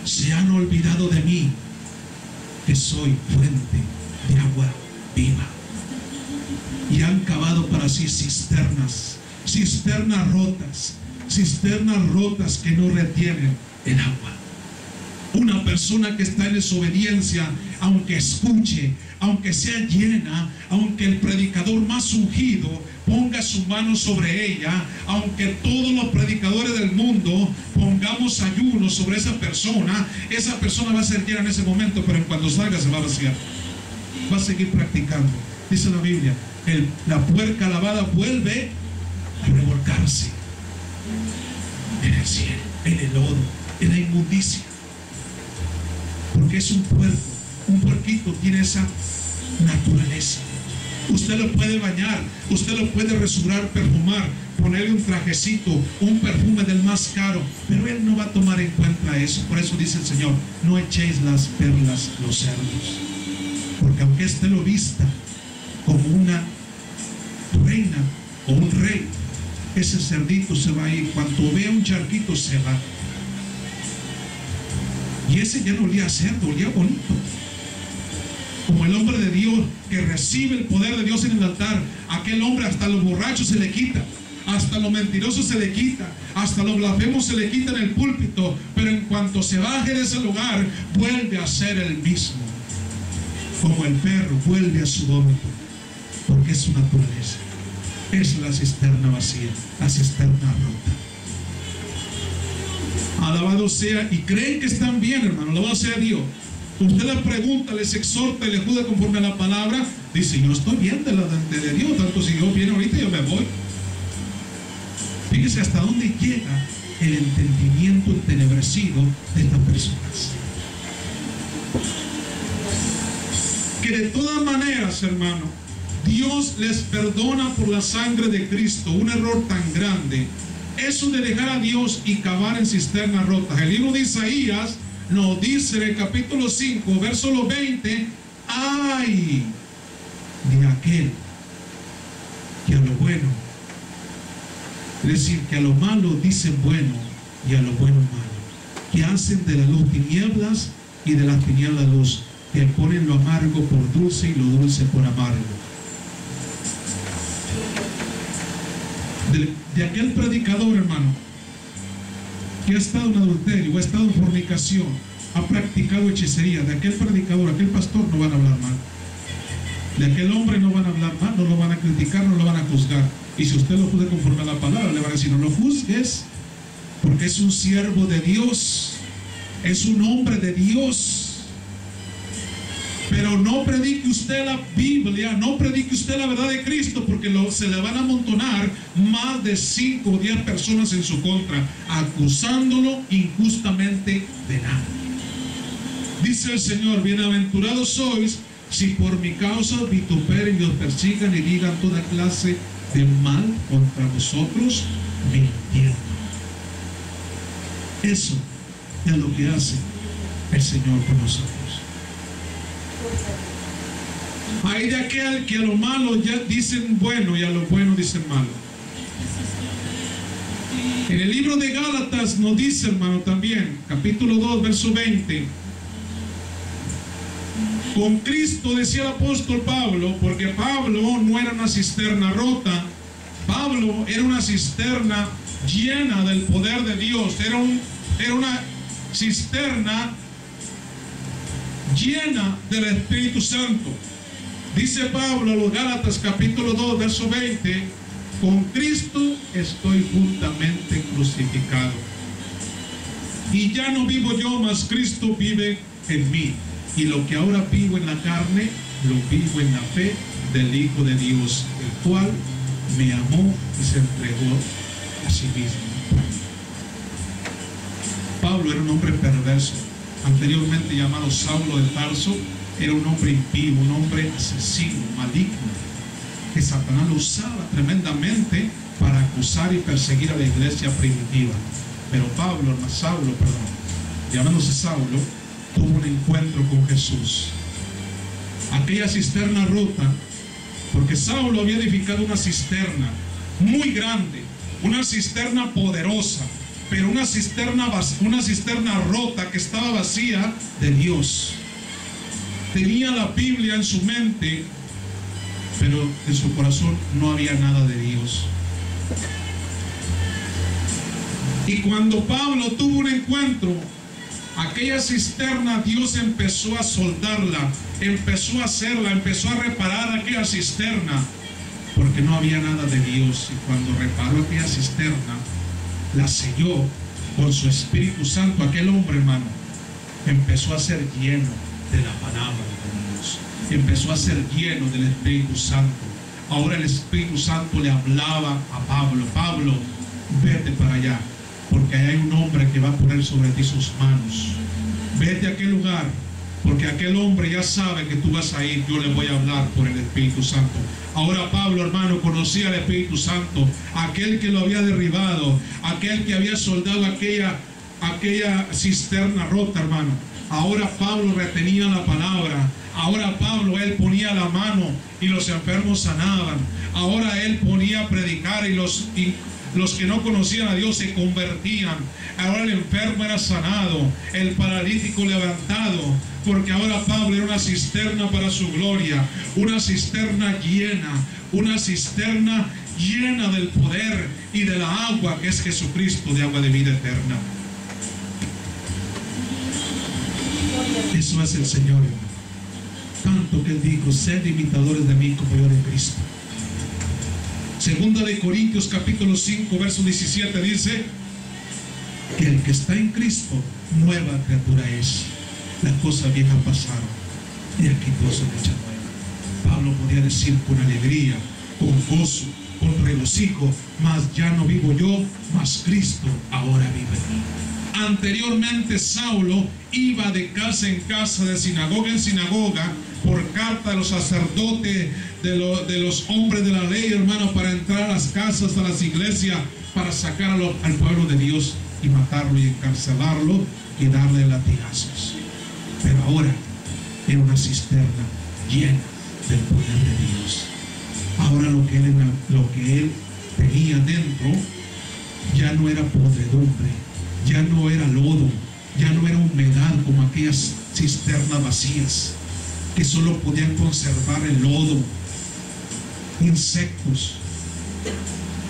Se han olvidado de mí, que soy fuente de agua viva. Y han cavado para sí cisternas rotas que no retienen el agua. Una persona que está en desobediencia, aunque escuche, aunque sea llena, aunque el predicador más ungido ponga su mano sobre ella, aunque todos los predicadores del mundo pongamos ayuno sobre esa persona va a ser llena en ese momento, pero en cuanto salga se va a vaciar. Va a seguir practicando. Dice la Biblia, la puerca lavada vuelve a revolcarse en el cielo, en el lodo, en la inmundicia, porque es un puerco. Un puerquito tiene esa naturaleza. Usted lo puede bañar, usted lo puede rasurar, perfumar, ponerle un trajecito, un perfume del más caro, pero él no va a tomar en cuenta eso. Por eso dice el Señor, no echéis las perlas a los cerdos, porque aunque éste lo vista como una reina o un rey, ese cerdito se va a ir. Cuando vea un charquito se va. Y ese ya no olía a cerdo, olía bonito. Como el hombre de Dios que recibe el poder de Dios en el altar, aquel hombre hasta los borrachos se le quita, hasta los mentirosos se le quita, hasta los blasfemos se le quita en el púlpito, pero en cuanto se baje de ese lugar, vuelve a ser el mismo. Como el perro vuelve a su vómito, porque es su naturaleza. Es la cisterna vacía, la cisterna rota. Alabado sea, y creen que están bien, hermano, alabado sea Dios. Usted les pregunta, les exhorta y les juzga conforme a la palabra, dice, yo estoy bien delante de Dios, tanto si Dios viene ahorita yo me voy. Fíjese hasta dónde llega el entendimiento entenebrecido de estas personas. Que de todas maneras, hermano, Dios les perdona por la sangre de Cristo. Un error tan grande, eso de dejar a Dios y cavar en cisternas rotas. El libro de Isaías nos dice en el capítulo 5, verso 20, ay de aquel que a lo bueno, es decir, que a lo malo dicen bueno y a lo bueno malo, que hacen de la luz tinieblas y de las tinieblas luz, que ponen lo amargo por dulce y lo dulce por amargo. De aquel predicador, hermano, que ha estado en adulterio o ha estado en fornicación, ha practicado hechicería, de aquel predicador, aquel pastor no van a hablar mal. De aquel hombre no van a hablar mal, no lo van a criticar, no lo van a juzgar. Y si usted lo juzga conforme a la palabra, le van a decir, no lo juzgues, porque es un siervo de Dios, es un hombre de Dios. Pero no predique usted la Biblia, no predique usted la verdad de Cristo, porque se le van a amontonar más de 5 o 10 personas en su contra, acusándolo injustamente de nada. Dice el Señor, bienaventurados sois si por mi causa vituperen y os persigan y digan toda clase de mal contra vosotros, mintiendo. Eso es lo que hace el Señor con nosotros. Hay de aquel que a lo malo ya dicen bueno y a lo bueno dicen malo. En el libro de Gálatas nos dice, hermano, también, capítulo 2, verso 20, con Cristo, decía el apóstol Pablo, porque Pablo no era una cisterna rota, Pablo era una cisterna llena del poder de Dios, era una cisterna llena del Espíritu Santo. Dice Pablo a los Gálatas capítulo 2 verso 20, con Cristo estoy juntamente crucificado, y ya no vivo yo, mas Cristo vive en mí, y lo que ahora vivo en la carne, lo vivo en la fe del Hijo de Dios, el cual me amó y se entregó a sí mismo. Pablo era un hombre perverso, anteriormente llamado Saulo de Tarso. Era un hombre impío, un hombre asesino, maligno, que Satanás lo usaba tremendamente para acusar y perseguir a la iglesia primitiva. Pero Saulo, llamándose Saulo, tuvo un encuentro con Jesús. Aquella cisterna rota, porque Saulo había edificado una cisterna muy grande, una cisterna poderosa, pero una cisterna rota que estaba vacía de Dios. Tenía la Biblia en su mente, pero en su corazón no había nada de Dios. Y cuando Pablo tuvo un encuentro, aquella cisterna, Dios empezó a soldarla, empezó a hacerla, empezó a reparar aquella cisterna, porque no había nada de Dios. Y cuando reparó aquella cisterna, la selló con su Espíritu Santo. Aquel hombre, hermano, empezó a ser lleno de la palabra de Dios, empezó a ser lleno del Espíritu Santo. Ahora el Espíritu Santo le hablaba a Pablo: Pablo, vete para allá, porque hay un hombre que va a poner sobre ti sus manos. Vete a aquel lugar, porque aquel hombre ya sabe que tú vas a ir. Yo le voy a hablar por el Espíritu Santo. Ahora Pablo, hermano, conocía al Espíritu Santo, aquel que lo había derribado, aquel que había soldado aquella cisterna rota, hermano. Ahora Pablo retenía la palabra. Ahora Pablo, él ponía la mano y los enfermos sanaban. Ahora él ponía a predicar y los que no conocían a Dios se convertían. Ahora el enfermo era sanado, el paralítico levantado, porque ahora Pablo era una cisterna para su gloria, una cisterna llena del poder y de la agua que es Jesucristo, de agua de vida eterna. Eso es el Señor, tanto que Él dijo: sed imitadores de mí como yo de Cristo. Segunda de Corintios capítulo 5 verso 17 dice que el que está en Cristo, nueva criatura es. Las cosas viejas pasaron y aquí todo se echa nueva. Pablo podía decir con alegría, con gozo, con regocijo: mas ya no vivo yo, mas Cristo ahora vive en mí. Anteriormente Saulo iba de casa en casa, de sinagoga en sinagoga, por carta de los sacerdotes, de los hombres de la ley, hermano, para entrar a las casas, a las iglesias, para sacar al pueblo de Dios y matarlo y encarcelarlo y darle latigazos. Pero ahora era una cisterna llena del poder de Dios. Ahora lo que él tenía dentro ya no era podredumbre, ya no era lodo, ya no era humedad como aquellas cisternas vacías que solo podían conservar el lodo, insectos.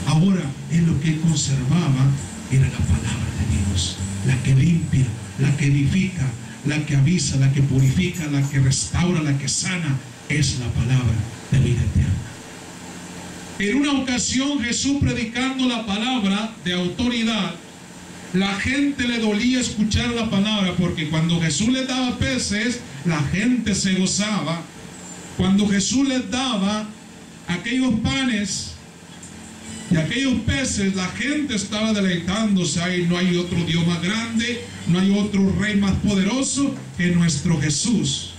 Ahora lo que él conservaba era la palabra de Dios, la que limpia, la que edifica, la que avisa, la que purifica, la que restaura, la que sana. Es la palabra de vida eterna. En una ocasión, Jesús, predicando la palabra de autoridad, la gente le dolía escuchar la palabra, porque cuando Jesús les daba peces, la gente se gozaba. Cuando Jesús les daba aquellos panes y aquellos peces, la gente estaba deleitándose. Ahí no hay otro Dios más grande, no hay otro rey más poderoso que nuestro Jesús.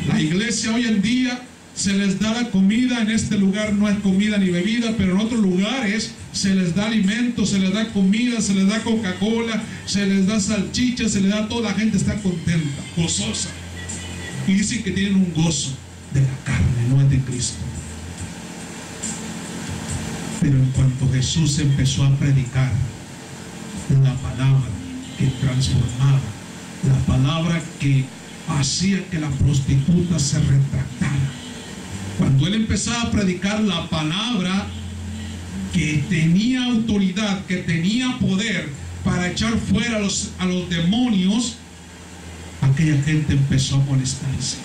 La iglesia hoy en día se les da la comida. En este lugar no hay comida ni bebida, pero en otros lugares se les da alimento, se les da comida, se les da Coca-Cola, se les da salchicha, se les da todo. La gente está contenta, gozosa, y dicen que tienen un gozo de la carne, no es de Cristo. Pero en cuanto Jesús empezó a predicar la palabra que transformaba, la palabra que hacía que la prostituta se retractara, cuando él empezaba a predicar la palabra que tenía autoridad, que tenía poder para echar fuera a los demonios, aquella gente empezó a molestarse,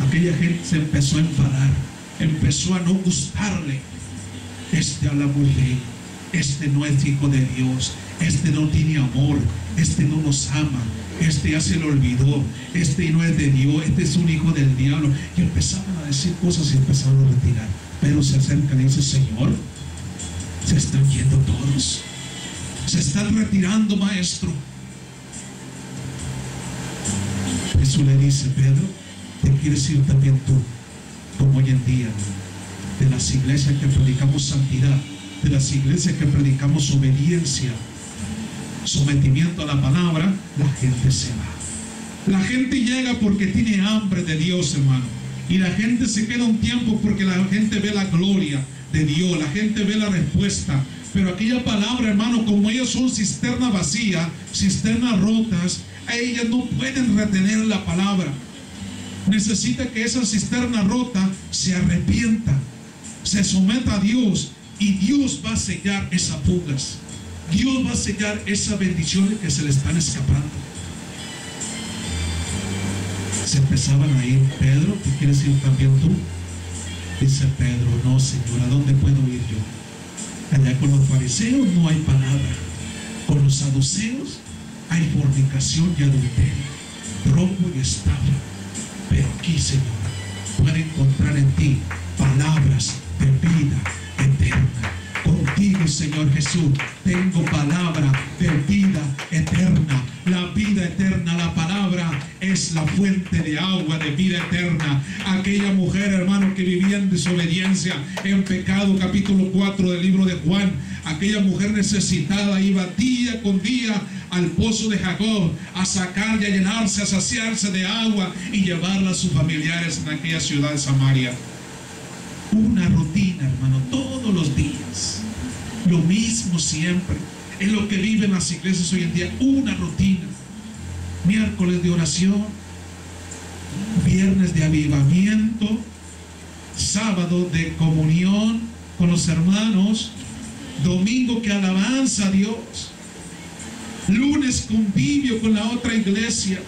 aquella gente se empezó a enfadar, empezó a no gustarle. Este habla muy bien, este no es hijo de Dios, este no tiene amor, este no nos ama, este ya se lo olvidó, este no es de Dios, este es un hijo del diablo. Y empezaban a decir cosas y empezaron a retirar. Pero se acercan y dicen: Señor, se están yendo todos, se están retirando, maestro. Jesús le dice: Pedro, te quieres ir también tú, como hoy en día, de las iglesias que predicamos santidad, de las iglesias que predicamos obediencia, sometimiento a la palabra. La gente se va. La gente llega porque tiene hambre de Dios, hermano. Y la gente se queda un tiempo porque la gente ve la gloria de Dios, la gente ve la respuesta. Pero aquella palabra, hermano, como ellos son cisterna vacía, cisternas rotas, a ellas no pueden retener la palabra. Necesita que esa cisterna rota se arrepienta, se someta a Dios, y Dios va a sellar esas fugas. Dios va a sellar esas bendiciones que se le están escapando. Se empezaban a ir. Pedro, ¿te quieres ir también tú? Dice Pedro, no, Señor, ¿a dónde puedo ir yo? Allá con los fariseos no hay palabra, con los saduceos hay fornicación y adulterio, robo y estafa, pero aquí, Señor, puedo encontrar en ti palabras de vida eterna. Contigo, Señor Jesús, tengo palabra de vida eterna. La vida eterna, la palabra es la fuente de agua de vida eterna. Aquella mujer, hermano, que vivía en desobediencia, en pecado, capítulo 4 del libro de Juan, aquella mujer necesitada iba día con día al pozo de Jacob a sacar y a llenarse, a saciarse de agua y llevarla a sus familiares en aquella ciudad de Samaria. Una rutina, hermano, todos los días, lo mismo siempre. Es lo que viven las iglesias hoy en día, una rutina. Miércoles de oración, viernes de avivamiento, sábado de comunión con los hermanos, domingo que alabanza a Dios, lunes convivio con la otra iglesia,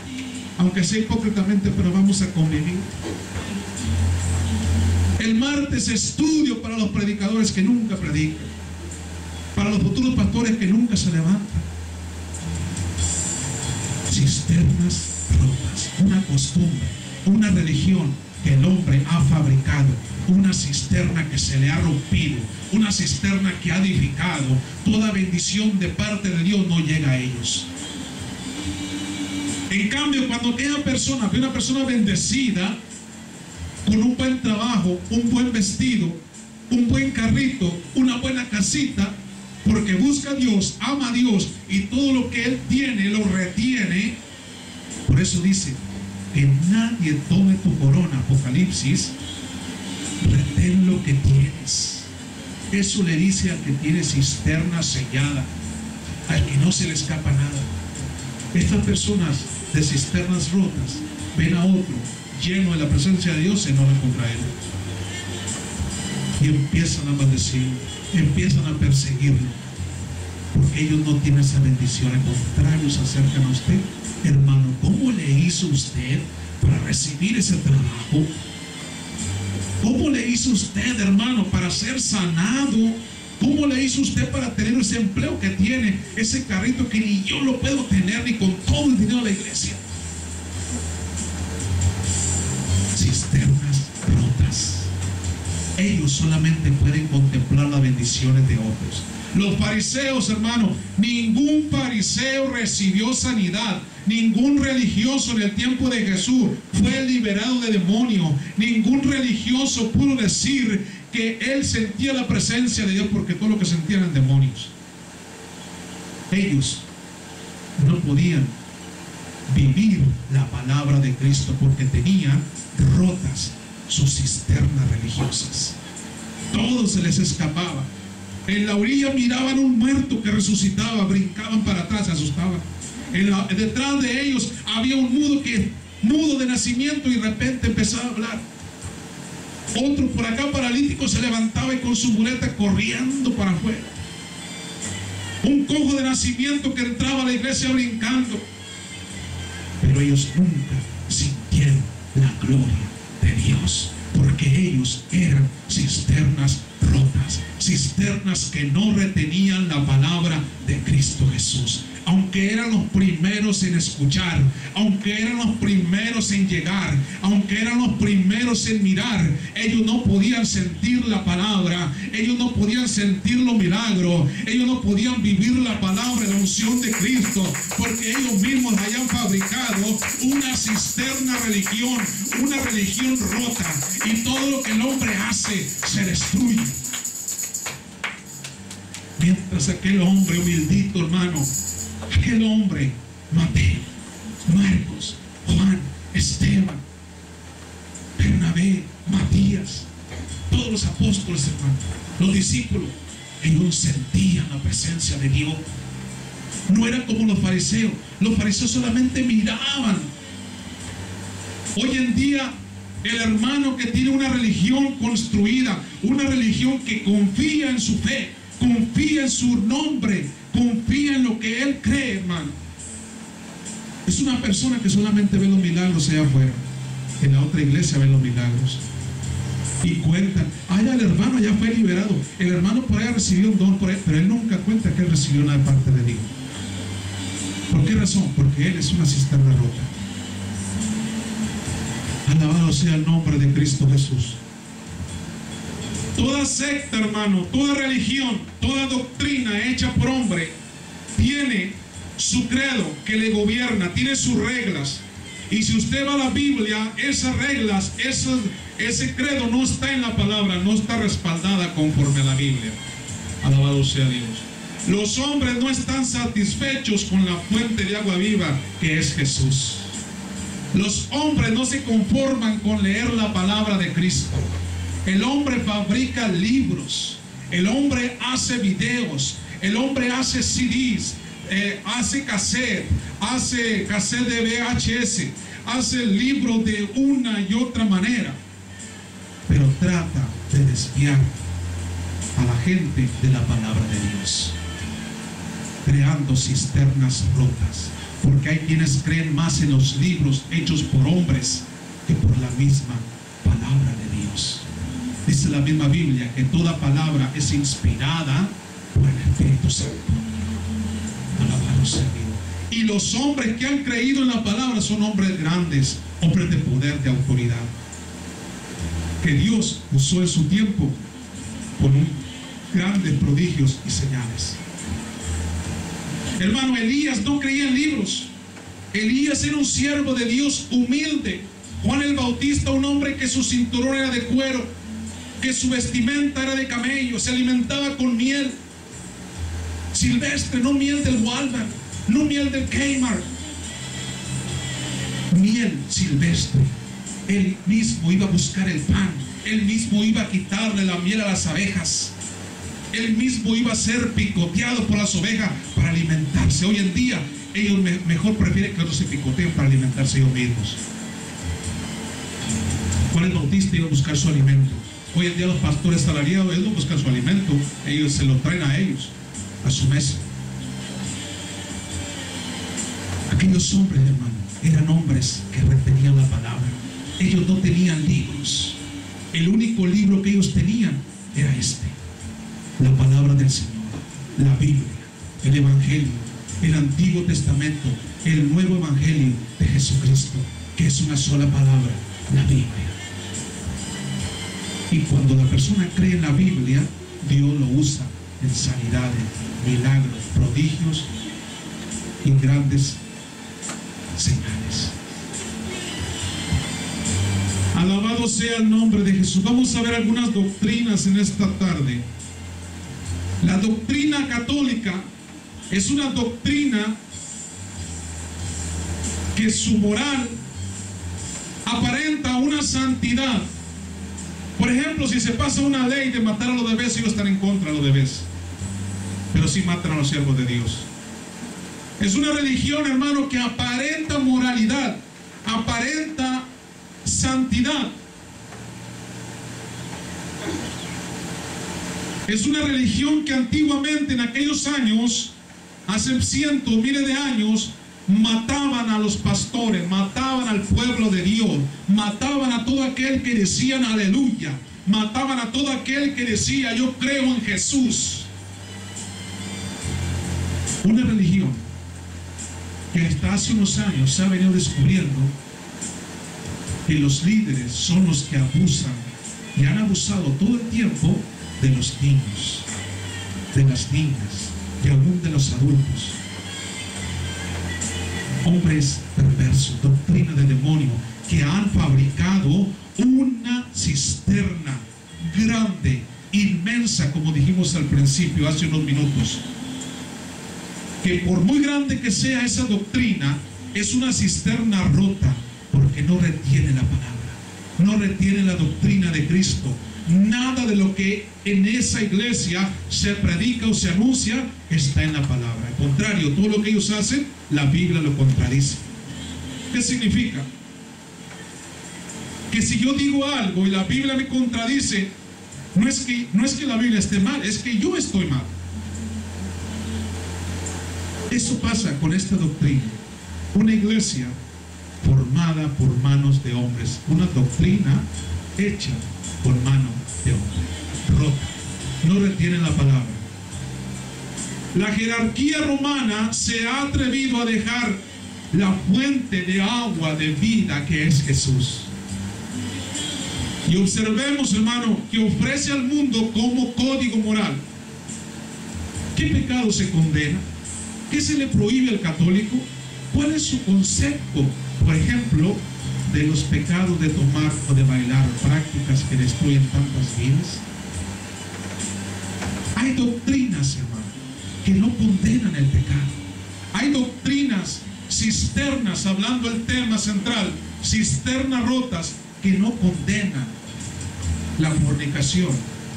aunque sea hipócritamente, pero vamos a convivir. El martes estudio para los predicadores que nunca predican, para los futuros pastores que nunca se levantan. Cisternas rotas, una costumbre, una religión que el hombre ha fabricado, una cisterna que se le ha rompido, una cisterna que ha edificado. Toda bendición de parte de Dios no llega a ellos. En cambio, cuando aquella persona ve una persona bendecida, con un buen trabajo, un buen vestido, un buen carrito, una buena casita, porque busca a Dios, ama a Dios, y todo lo que él tiene lo retiene. Por eso dice que nadie tome tu corona, Apocalipsis. Retén lo que tienes. Eso le dice al que tiene cisterna sellada, al que no se le escapa nada. Estas personas de cisternas rotas ven a otro lleno de la presencia de Dios, se enojan contra él y empiezan a maldecirlo, empiezan a perseguirlo, porque ellos no tienen esa bendición. Al contrario, se acercan a usted. Hermano, ¿cómo le hizo usted para recibir ese trabajo? ¿Cómo le hizo usted, hermano, para ser sanado? ¿Cómo le hizo usted para tener ese empleo que tiene, ese carrito que ni yo lo puedo tener ni con todo el dinero de la iglesia? Cisternas rotas. Ellos solamente pueden contemplar las bendiciones de otros. Los fariseos, hermano, ningún fariseo recibió sanidad. Ningún religioso en el tiempo de Jesús fue liberado de demonio. Ningún religioso pudo decir que él sentía la presencia de Dios, porque todo lo que sentían eran demonios. Ellos no podían vivir la palabra de Cristo porque tenían rotas sus cisternas religiosas. Todo se les escapaba. En la orilla miraban un muerto que resucitaba, brincaban para atrás, se asustaban. Detrás de ellos había un mudo de nacimiento, y de repente empezaba a hablar. Otro por acá paralítico se levantaba y con su muleta corriendo para afuera. Un cojo de nacimiento que entraba a la iglesia brincando. Pero ellos nunca sintieron la gloria de Dios, porque ellos eran cisternas rotas, cisternas que no retenían la palabra de Cristo Jesús. Aunque eran los primeros en escuchar, aunque eran los primeros en llegar, aunque eran los primeros en mirar, ellos no podían sentir la palabra, ellos no podían sentir los milagros, ellos no podían vivir la palabra, la unción de Cristo, porque ellos mismos hayan fabricado una cisterna religión, una religión rota, y todo lo que el hombre hace se destruye. Mientras aquel hombre humildito, hermano, aquel hombre, Mateo, Marcos, Juan, Esteban, Bernabé, los apóstoles, hermano, los discípulos, ellos sentían la presencia de Dios. No eran como los fariseos. Los fariseos solamente miraban. Hoy en día, el hermano que tiene una religión construida, una religión que confía en su fe, confía en su nombre, confía en lo que él cree, hermano, es una persona que solamente ve los milagros allá afuera. En la otra iglesia ven los milagros y cuentan: ay, el hermano ya fue liberado, el hermano por allá recibió un don por ahí, pero él nunca cuenta que él recibió una parte de Dios. ¿Por qué razón? Porque él es una cisterna rota. Alabado sea el nombre de Cristo Jesús. Toda secta, hermano, toda religión, toda doctrina hecha por hombre tiene su credo que le gobierna, tiene sus reglas. Y si usted va a la Biblia, esas reglas, ese credo no está en la palabra, no está respaldada conforme a la Biblia. Alabado sea Dios. Los hombres no están satisfechos con la fuente de agua viva que es Jesús. Los hombres no se conforman con leer la palabra de Cristo. El hombre fabrica libros, el hombre hace videos, el hombre hace CDs, hace cassette de VHS, hace libros de una y otra manera, pero trata de desviar a la gente de la palabra de Dios, creando cisternas rotas, porque hay quienes creen más en los libros hechos por hombres que por la misma palabra de Dios. Dice la misma Biblia que toda palabra es inspirada por el Espíritu Santo. Alabado sea Dios. Y los hombres que han creído en la palabra son hombres grandes, hombres de poder, de autoridad, que Dios usó en su tiempo con grandes prodigios y señales. Hermano, Elías no creía en libros. Elías era un siervo de Dios humilde. Juan el Bautista, un hombre que su cinturón era de cuero, que su vestimenta era de camello, se alimentaba con miel silvestre, no miel del Walmart, no miel del Kmart, miel silvestre. Él mismo iba a buscar el pan, él mismo iba a quitarle la miel a las abejas, él mismo iba a ser picoteado por las ovejas para alimentarse. Hoy en día ellos mejor prefieren que otros se picoteen para alimentarse ellos mismos. Juan el Bautista iba a buscar su alimento. Hoy en día los pastores salariados, ellos no buscan su alimento, ellos se lo traen a ellos, a su mesa. Aquellos hombres, hermano, eran hombres que retenían la palabra. Ellos no tenían libros. El único libro que ellos tenían era este: la palabra del Señor, la Biblia, el Evangelio, el Antiguo Testamento, el Nuevo Evangelio de Jesucristo, que es una sola palabra, la Biblia. Y cuando la persona cree en la Biblia, Dios lo usa en sanidades, milagros, prodigios y grandes señales. Alabado sea el nombre de Jesús. Vamos a ver algunas doctrinas en esta tarde. La doctrina católica es una doctrina que su moral aparenta una santidad. Por ejemplo, si se pasa una ley de matar a los bebés, ellos están en contra de los bebés, pero sí matan a los siervos de Dios. Es una religión, hermano, que aparenta moralidad, aparenta santidad. Es una religión que antiguamente, en aquellos años, hace cientos, miles de años, mataban a los pastores, mataban al pueblo de Dios, mataban a todo aquel que decían aleluya, mataban a todo aquel que decía yo creo en Jesús. Una religión que hasta hace unos años se ha venido descubriendo que los líderes son los que abusan y han abusado todo el tiempo de los niños, de las niñas y aún de los adultos. Hombres perversos, doctrina de demonio, que han fabricado una cisterna grande, inmensa, como dijimos al principio, hace unos minutos, que por muy grande que sea esa doctrina, es una cisterna rota, porque no retiene la palabra, no retiene la doctrina de Cristo, nada de lo que en esa iglesia se predica o se anuncia está en la palabra. Al contrario, todo lo que ellos hacen, la Biblia lo contradice. ¿Qué significa? Que si yo digo algo y la Biblia me contradice, no es que la Biblia esté mal, es que yo estoy mal. Eso pasa con esta doctrina. Una iglesia formada por manos de hombres, una doctrina hecha por mano de hombre, rota, no retiene la palabra. La jerarquía romana se ha atrevido a dejar la fuente de agua de vida que es Jesús. Y observemos, hermano, que ofrece al mundo como código moral. ¿Qué pecado se condena? ¿Qué se le prohíbe al católico? ¿Cuál es su concepto, por ejemplo, de los pecados de tomar o de bailar, prácticas que destruyen tantas vidas? Hay doctrinas, hermano, que no condenan el pecado. Hay doctrinas, cisternas, hablando del tema central, cisternas rotas, que no condenan la fornicación,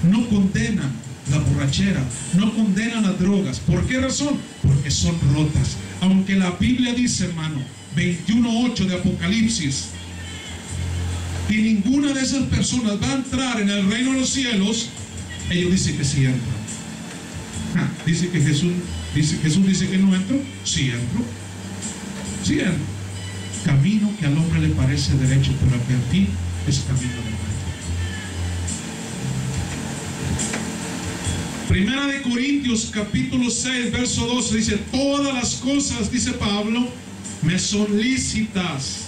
no condenan la borrachera, no condenan las drogas. ¿Por qué razón? Porque son rotas. Aunque la Biblia dice, hermano, 21:8 de Apocalipsis, que ninguna de esas personas va a entrar en el reino de los cielos, ellos dicen que sí entran. Dice que Jesús dice que no entro. Sí entro. Sí entro. Camino que al hombre le parece derecho, pero que a ti es camino de muerte. Primera de Corintios capítulo 6 verso 12 dice: todas las cosas, dice Pablo, me son lícitas,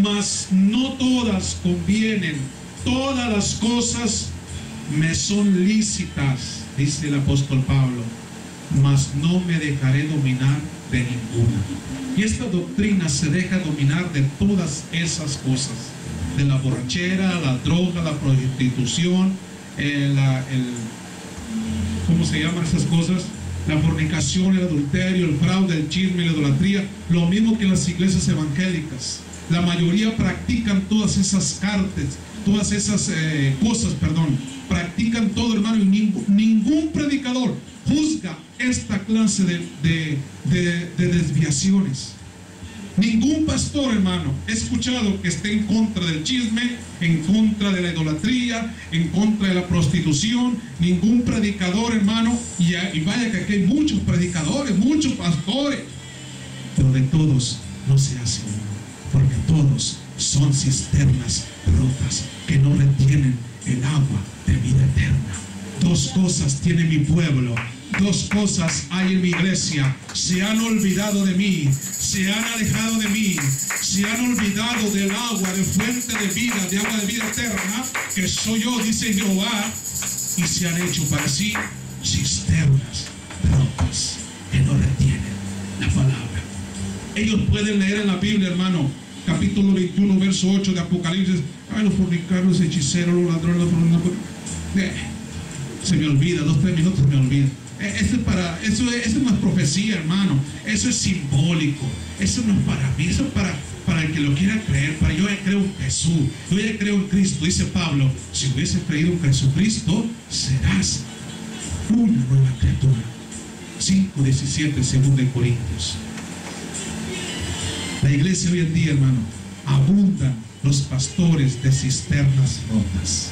mas no todas convienen. Todas las cosas me son lícitas, dice el apóstol Pablo, mas no me dejaré dominar de ninguna. Y esta doctrina se deja dominar de todas esas cosas, de la borrachera, la droga, la prostitución, ¿cómo se llaman esas cosas? La fornicación, el adulterio, el fraude, el chisme, la idolatría. Lo mismo que en las iglesias evangélicas. La mayoría practican todas esas todas esas cosas, practican todo, hermano, y ningún predicador juzga esta clase de desviaciones. Ningún pastor, hermano, he escuchado que esté en contra del chisme, en contra de la idolatría, en contra de la prostitución. Ningún predicador, hermano, y vaya que aquí hay muchos predicadores, muchos pastores, pero de todos no se hace uno, porque todos son cisternas rotas que no retienen el agua de vida eterna. Dos cosas tiene mi pueblo, dos cosas hay en mi iglesia: se han olvidado de mí, se han alejado de mí, se han olvidado del agua, de fuente de vida, de agua de vida eterna, que soy yo, dice Jehová, y se han hecho para sí cisternas rotas que no retienen la palabra. Ellos pueden leer en la Biblia, hermano, capítulo 21, verso 8 de Apocalipsis: ay, los fornicarios, los hechiceros, los ladrones, los se me olvida, 2-3 minutos se me olvida. Eso no es profecía, hermano. Eso es simbólico. Eso no es para mí. Eso es para el que lo quiera creer. Yo ya creo en Jesús. Yo ya creo en Cristo. Dice Pablo: si hubieses creído en Jesucristo, serás una nueva criatura. 5:17, 2 de Corintios. La iglesia hoy en día, hermano, abundan los pastores de cisternas rotas.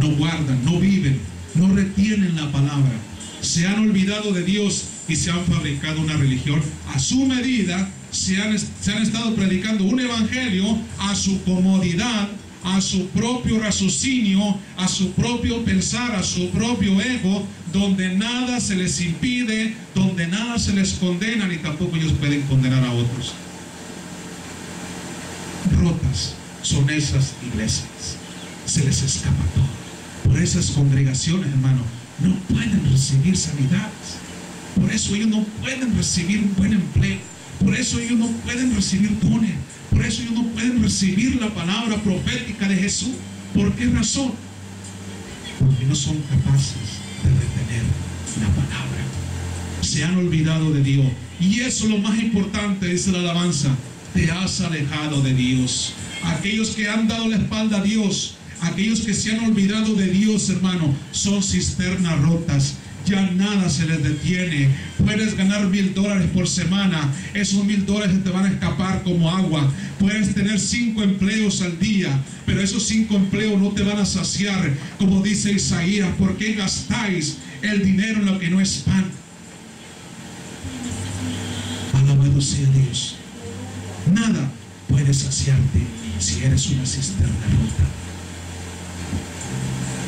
No guardan, no viven, no retienen la palabra. Se han olvidado de Dios y se han fabricado una religión a su medida. Se han estado predicando un evangelio a su comodidad, a su propio raciocinio, a su propio pensar, a su propio ego, donde nada se les impide, donde nada se les condena, ni tampoco ellos pueden condenar a otros. Rotas son esas iglesias. Se les escapa todo. Por esas congregaciones, hermano, no pueden recibir sanidades. Por eso ellos no pueden recibir un buen empleo. Por eso ellos no pueden recibir dones. Por eso ellos no pueden recibir la palabra profética de Jesús. ¿Por qué razón? Porque no son capaces de retener la palabra. Se han olvidado de Dios. Y eso es lo más importante, dice la alabanza: te has alejado de Dios. Aquellos que han dado la espalda a Dios, Aquellos que se han olvidado de Dios, hermano, son cisternas rotas. Ya nada se les detiene. Puedes ganar $1000 por semana. Esos $1000 te van a escapar como agua. Puedes tener 5 empleos al día, pero esos 5 empleos no te van a saciar. Como dice Isaías, ¿por qué gastáis el dinero en lo que no es pan? Alabado sea Dios. Nada puede saciarte si eres una cisterna rota.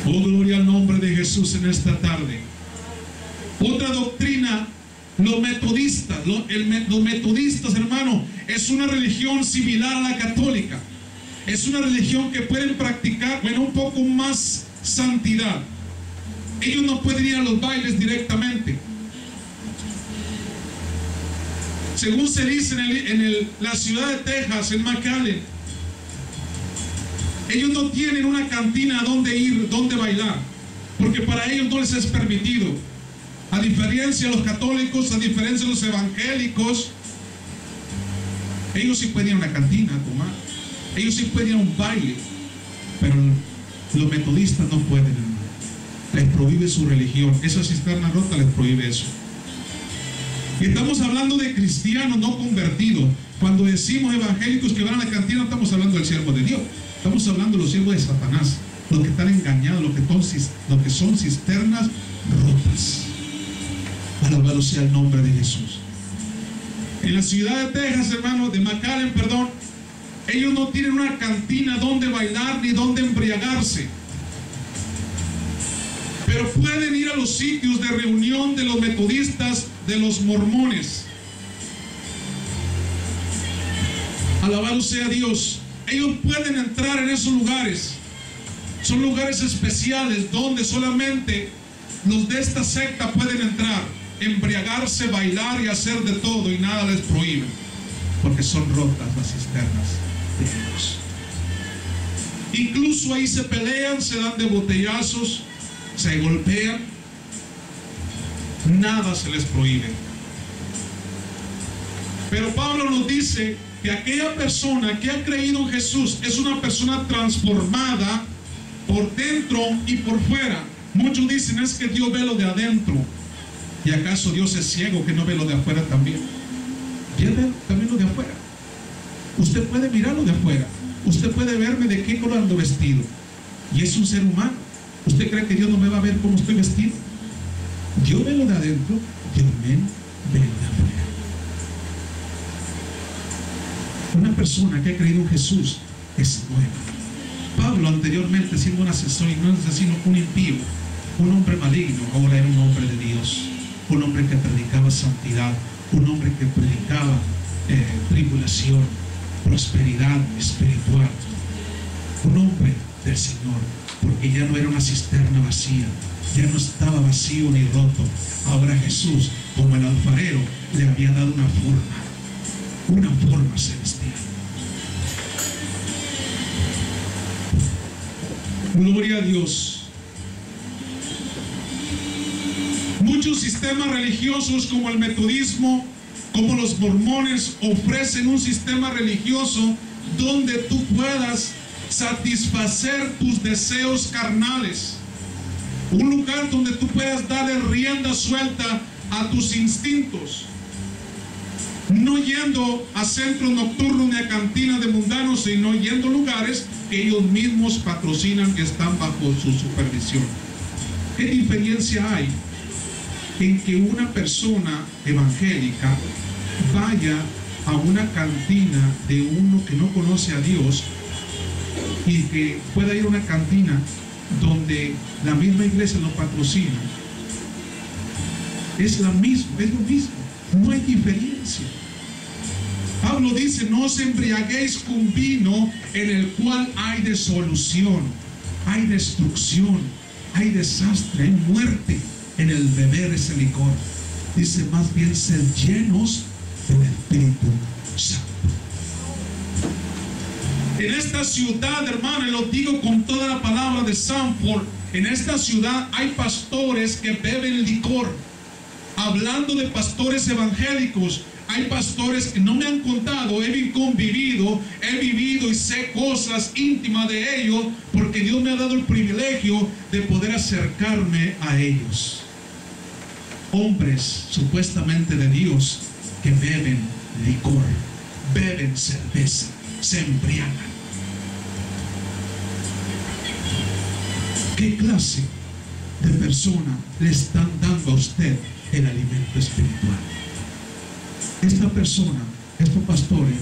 Oh, gloria al nombre de Jesús en esta tarde. Otra doctrina, los metodistas. Los metodistas, hermano, es una religión similar a la católica. Es una religión que pueden practicar, bueno, un poco más santidad. Ellos no pueden ir a los bailes directamente. Según se dice en la ciudad de Texas, en McAllen, ellos no tienen una cantina donde ir, donde bailar, porque para ellos no les es permitido. A diferencia de los católicos, a diferencia de los evangélicos, ellos sí pueden ir a una cantina a tomar, ellos sí pueden ir a un baile, pero los metodistas no pueden, hermano. Les prohíbe su religión. Esa cisterna rota les prohíbe eso. Y estamos hablando de cristianos no convertidos. Cuando decimos evangélicos que van a la cantina, no estamos hablando del siervo de Dios. Estamos hablando de los siervos de Satanás, los que están engañados, los que son cisternas rotas. Alabado sea el nombre de Jesús. En la ciudad de Texas, hermano, de McAllen, perdón, ellos no tienen una cantina donde bailar ni donde embriagarse, pero pueden ir a los sitios de reunión de los metodistas, de los mormones. Alabado sea Dios. Ellos pueden entrar en esos lugares. Son lugares especiales donde solamente los de esta secta pueden entrar, embriagarse, bailar y hacer de todo, y nada les prohíbe, porque son rotas las cisternas de Dios. Incluso ahí se pelean, se dan de botellazos, se golpean. Nada se les prohíbe. Pero Pablo nos dice que aquella persona que ha creído en Jesús es una persona transformada por dentro y por fuera. Muchos dicen, es que Dios ve lo de adentro. ¿Y acaso Dios es ciego que no ve lo de afuera también? Dios ve también lo de afuera. Usted puede mirar lo de afuera. Usted puede verme de qué color ando vestido. Y es un ser humano. ¿Usted cree que Dios no me va a ver cómo estoy vestido? Dios ve lo de adentro, Dios ve lo de afuera. Una persona que ha creído en Jesús es nueva. Pablo, anteriormente siendo un asesor y no un asesino, un impío, un hombre maligno, ahora era un hombre de Dios, un hombre que predicaba santidad, un hombre que predicaba tribulación, prosperidad espiritual, un hombre del Señor, porque ya no era una cisterna vacía, ya no estaba vacío ni roto. Ahora Jesús, como el alfarero, le había dado una forma celestial. Gloria a Dios. Muchos sistemas religiosos como el metodismo, como los mormones, ofrecen un sistema religioso donde tú puedas satisfacer tus deseos carnales. Un lugar donde tú puedas darle rienda suelta a tus instintos. No yendo a centros nocturnos ni a cantinas de mundanos, sino yendo a lugares que ellos mismos patrocinan, que están bajo su supervisión. ¿Qué diferencia hay en que una persona evangélica vaya a una cantina de uno que no conoce a Dios y que pueda ir a una cantina donde la misma iglesia lo patrocina? Es lo mismo, no hay diferencia. Pablo dice, no os embriaguéis con vino en el cual hay desolución, hay destrucción, hay desastre, hay muerte en el beber ese licor. Dice, más bien ser llenos del Espíritu Santo. En esta ciudad, hermano, y lo digo con toda la palabra de Sanford, en esta ciudad hay pastores que beben licor. Hablando de pastores evangélicos, Hay pastores que no me han contado, he convivido, he vivido y sé cosas íntimas de ellos, porque Dios me ha dado el privilegio de poder acercarme a ellos. Hombres supuestamente de Dios que beben licor, beben cerveza, se embriagan. ¿Qué clase de persona le están dando a usted el alimento espiritual? Esta persona, estos pastores,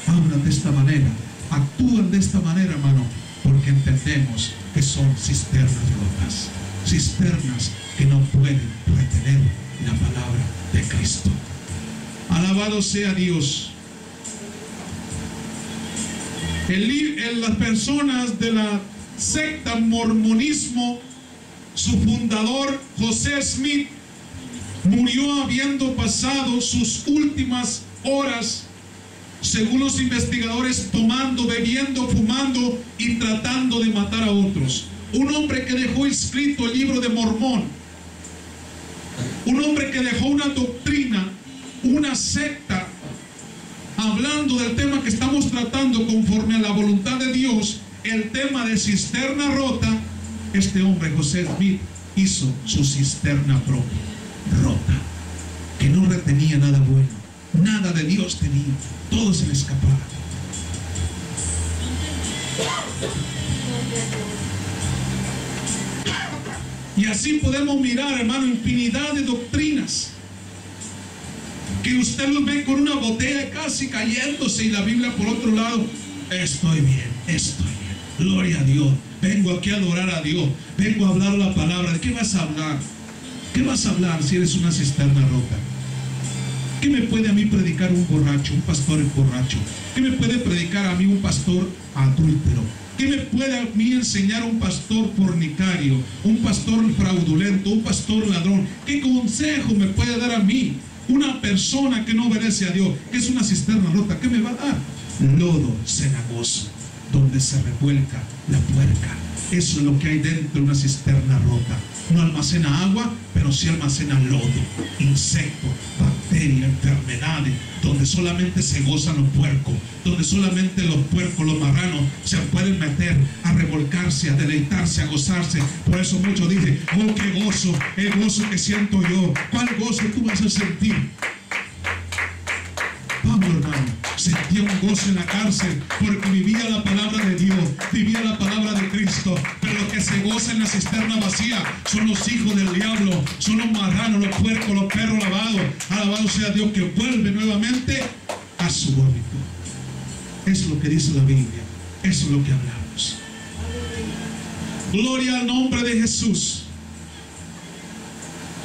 hablan de esta manera, actúan de esta manera, hermano, porque entendemos que son cisternas rotas, cisternas que no pueden retener la palabra de Cristo. Alabado sea Dios. Las personas de la secta mormonismo, su fundador, José Smith, murió habiendo pasado sus últimas horas, según los investigadores, tomando, bebiendo, fumando y tratando de matar a otros. Un hombre que dejó escrito el libro de Mormón, un hombre que dejó una doctrina, una secta, hablando del tema que estamos tratando conforme a la voluntad de Dios, el tema de cisterna rota. Este hombre, José Smith, hizo su cisterna propia, rota, que no retenía nada bueno, nada de Dios tenía, todo se le escapaba. Y así podemos mirar, hermano, infinidad de doctrinas que usted los ve con una botella casi cayéndose y la Biblia por otro lado. Estoy bien, gloria a Dios, vengo aquí a adorar a Dios, vengo a hablar la palabra. ¿De qué vas a hablar? ¿Qué vas a hablar si eres una cisterna rota? ¿Qué me puede a mí predicar un borracho, un pastor borracho? ¿Qué me puede predicar a mí un pastor adúltero? ¿Qué me puede a mí enseñar un pastor fornicario, un pastor fraudulento, un pastor ladrón? ¿Qué consejo me puede dar a mí una persona que no obedece a Dios, que es una cisterna rota? ¿Qué me va a dar? Lodo cenagoso, donde se revuelca la puerca. Eso es lo que hay dentro de una cisterna rota. No almacena agua, pero sí almacena lodo, insectos, bacterias, enfermedades, donde solamente se gozan los puercos, donde solamente los puercos, los marranos, se pueden meter a revolcarse, a deleitarse, a gozarse. Por eso muchos dicen: oh, qué gozo, el gozo que siento yo. ¿Cuál gozo tú vas a sentir? Pablo, hermano, sentía un gozo en la cárcel porque vivía la palabra de Dios, vivía la palabra de Cristo. Pero los que se gozan en la cisterna vacía son los hijos del diablo, son los marranos, los puercos, los perros lavados. Alabado sea Dios, que vuelve nuevamente a su vómito. Eso es lo que dice la Biblia, eso es lo que hablamos. Gloria al nombre de Jesús.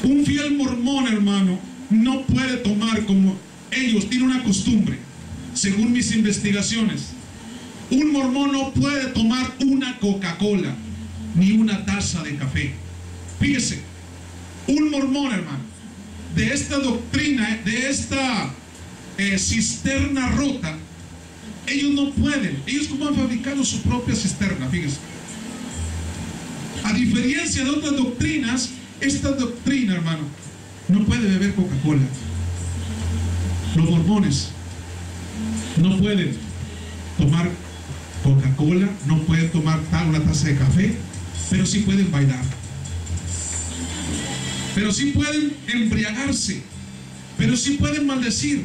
Un fiel mormón, hermano, no puede tomar, como ellos tienen una costumbre, según mis investigaciones. Un mormón no puede tomar una Coca-Cola ni una taza de café. Fíjese, un mormón, hermano, de esta doctrina, de esta cisterna rota, ellos no pueden. Ellos como han fabricado su propia cisterna, fíjese. A diferencia de otras doctrinas, esta doctrina, hermano, no puede beber Coca-Cola. Los mormones no pueden tomar Coca-Cola, no pueden tomar una taza de café, pero sí pueden bailar, pero sí pueden embriagarse, pero sí pueden maldecir,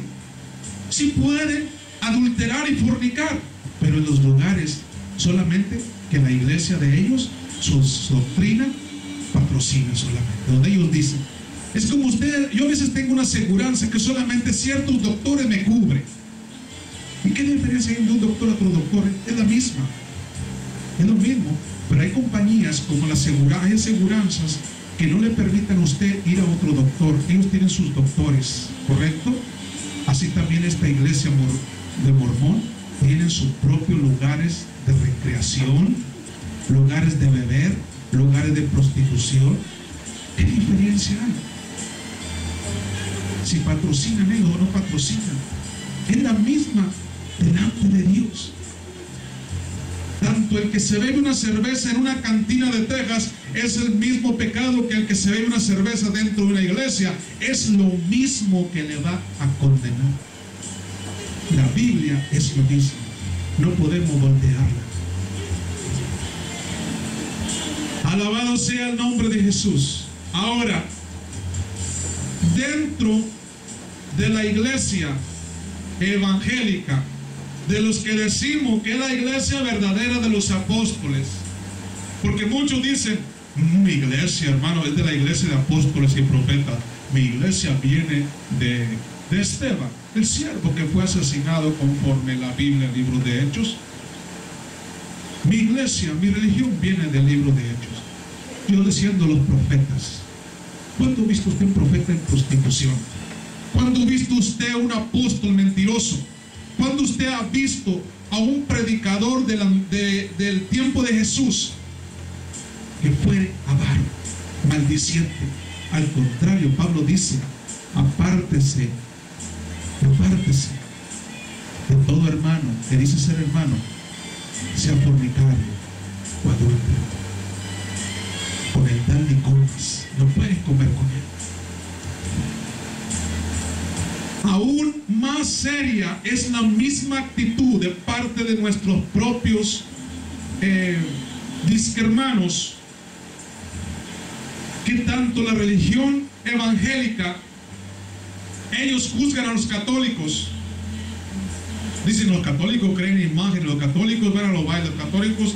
sí pueden adulterar y fornicar, pero en los lugares solamente que la iglesia de ellos, su doctrina patrocina solamente, donde ellos dicen: es como usted, yo a veces tengo una aseguranza que solamente ciertos doctores me cubren. ¿Y qué diferencia hay de un doctor a otro doctor? Es la misma, es lo mismo. Pero hay compañías como hay aseguranzas que no le permiten a usted ir a otro doctor. Ellos tienen sus doctores, ¿correcto? Así también esta iglesia de Mormón tienen sus propios lugares de recreación, lugares de beber, lugares de prostitución. ¿Qué diferencia hay? Si patrocinan ellos o no patrocinan, es la misma delante de Dios. Dan tanto, el que se bebe una cerveza en una cantina de Texas es el mismo pecado que el que se bebe una cerveza dentro de una iglesia. Es lo mismo que le va a condenar. La Biblia es lo mismo. No podemos voltearla. Alabado sea el nombre de Jesús. Ahora, dentro de la iglesia evangélica, de los que decimos que es la iglesia verdadera de los apóstoles, porque muchos dicen, mi iglesia, hermano, es de la iglesia de apóstoles y profetas. Mi iglesia viene de Esteban, el siervo que fue asesinado conforme la Biblia, el libro de Hechos. Mi iglesia, mi religión viene del libro de Hechos. Yo diciendo los profetas. ¿Cuándo ha visto usted un profeta en prostitución? ¿Cuándo ha visto usted un apóstol mentiroso? ¿Cuándo usted ha visto a un predicador del tiempo de Jesús que fue avaro, maldiciente? Al contrario, Pablo dice, apártese de todo hermano que dice ser hermano, sea fornicario o adúltero. Con el tal ni comas, no puedes comer con él. Aún más seria es la misma actitud de parte de nuestros propios disquermanos, que tanto la religión evangélica, ellos juzgan a los católicos. Dicen, los católicos creen en imágenes, los católicos van a los bailes, los católicos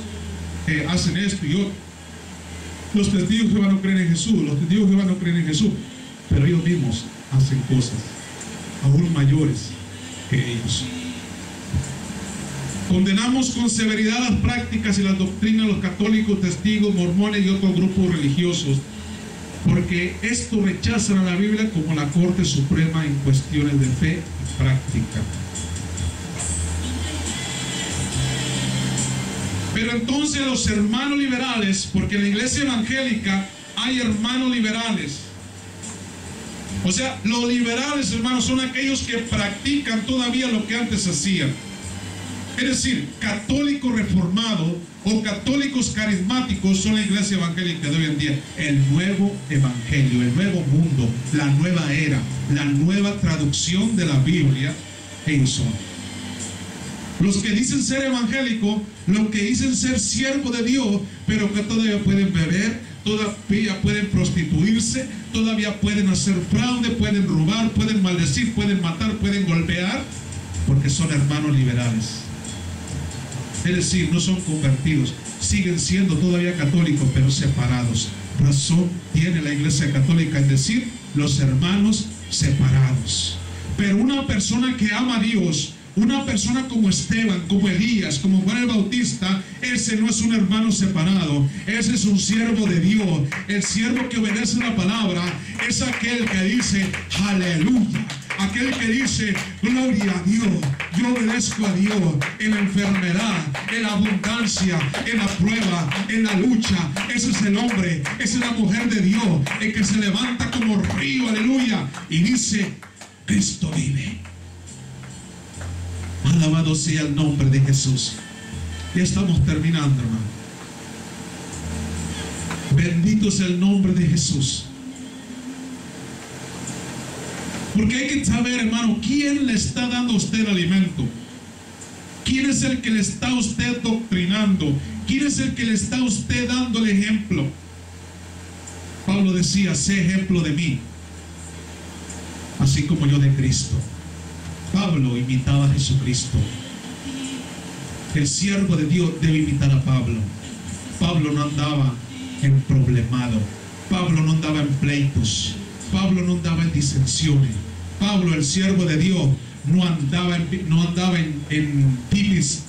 hacen esto y otro. Los testigos de Jehová no creen en Jesús, los testigos de Jehová no creen en Jesús, pero ellos mismos hacen cosas aún mayores que ellos. Condenamos con severidad las prácticas y las doctrinas de los católicos, testigos, mormones y otros grupos religiosos, porque esto rechazan a la Biblia como la Corte Suprema en cuestiones de fe y práctica. Pero entonces los hermanos liberales, porque en la iglesia evangélica hay hermanos liberales. O sea, los liberales, hermanos, son aquellos que practican todavía lo que antes hacían. Es decir, católicos reformados o católicos carismáticos son la iglesia evangélica de hoy en día. El nuevo evangelio, el nuevo mundo, la nueva era, la nueva traducción de la Biblia, ellos son. Los que dicen ser evangélicos, los que dicen ser siervo de Dios, pero que todavía pueden beber, todavía pueden prostituirse, todavía pueden hacer fraude, pueden robar, pueden maldecir, pueden matar, pueden golpear, porque son hermanos liberales. Es decir, no son convertidos, siguen siendo todavía católicos, pero separados. Razón tiene la iglesia católica en decir los hermanos separados. Pero una persona que ama a Dios, una persona como Esteban, como Elías, como Juan el Bautista, ese no es un hermano separado, ese es un siervo de Dios. El siervo que obedece la palabra es aquel que dice aleluya, aquel que dice gloria a Dios. Yo obedezco a Dios en la enfermedad, en la abundancia, en la prueba, en la lucha. Ese es el hombre, esa es la mujer de Dios, el que se levanta como río, aleluya, y dice Cristo vive. Alabado sea el nombre de Jesús. Ya estamos terminando, hermano. Bendito es el nombre de Jesús. Porque hay que saber, hermano, quién le está dando a usted el alimento. ¿Quién es el que le está a usted doctrinando? ¿Quién es el que le está a usted dando el ejemplo? Pablo decía, sé ejemplo de mí, así como yo de Cristo. Pablo imitaba a Jesucristo. El siervo de Dios debe imitar a Pablo. Pablo no andaba en problemado. Pablo no andaba en pleitos. Pablo no andaba en disensiones. Pablo, el siervo de Dios, no andaba en dimes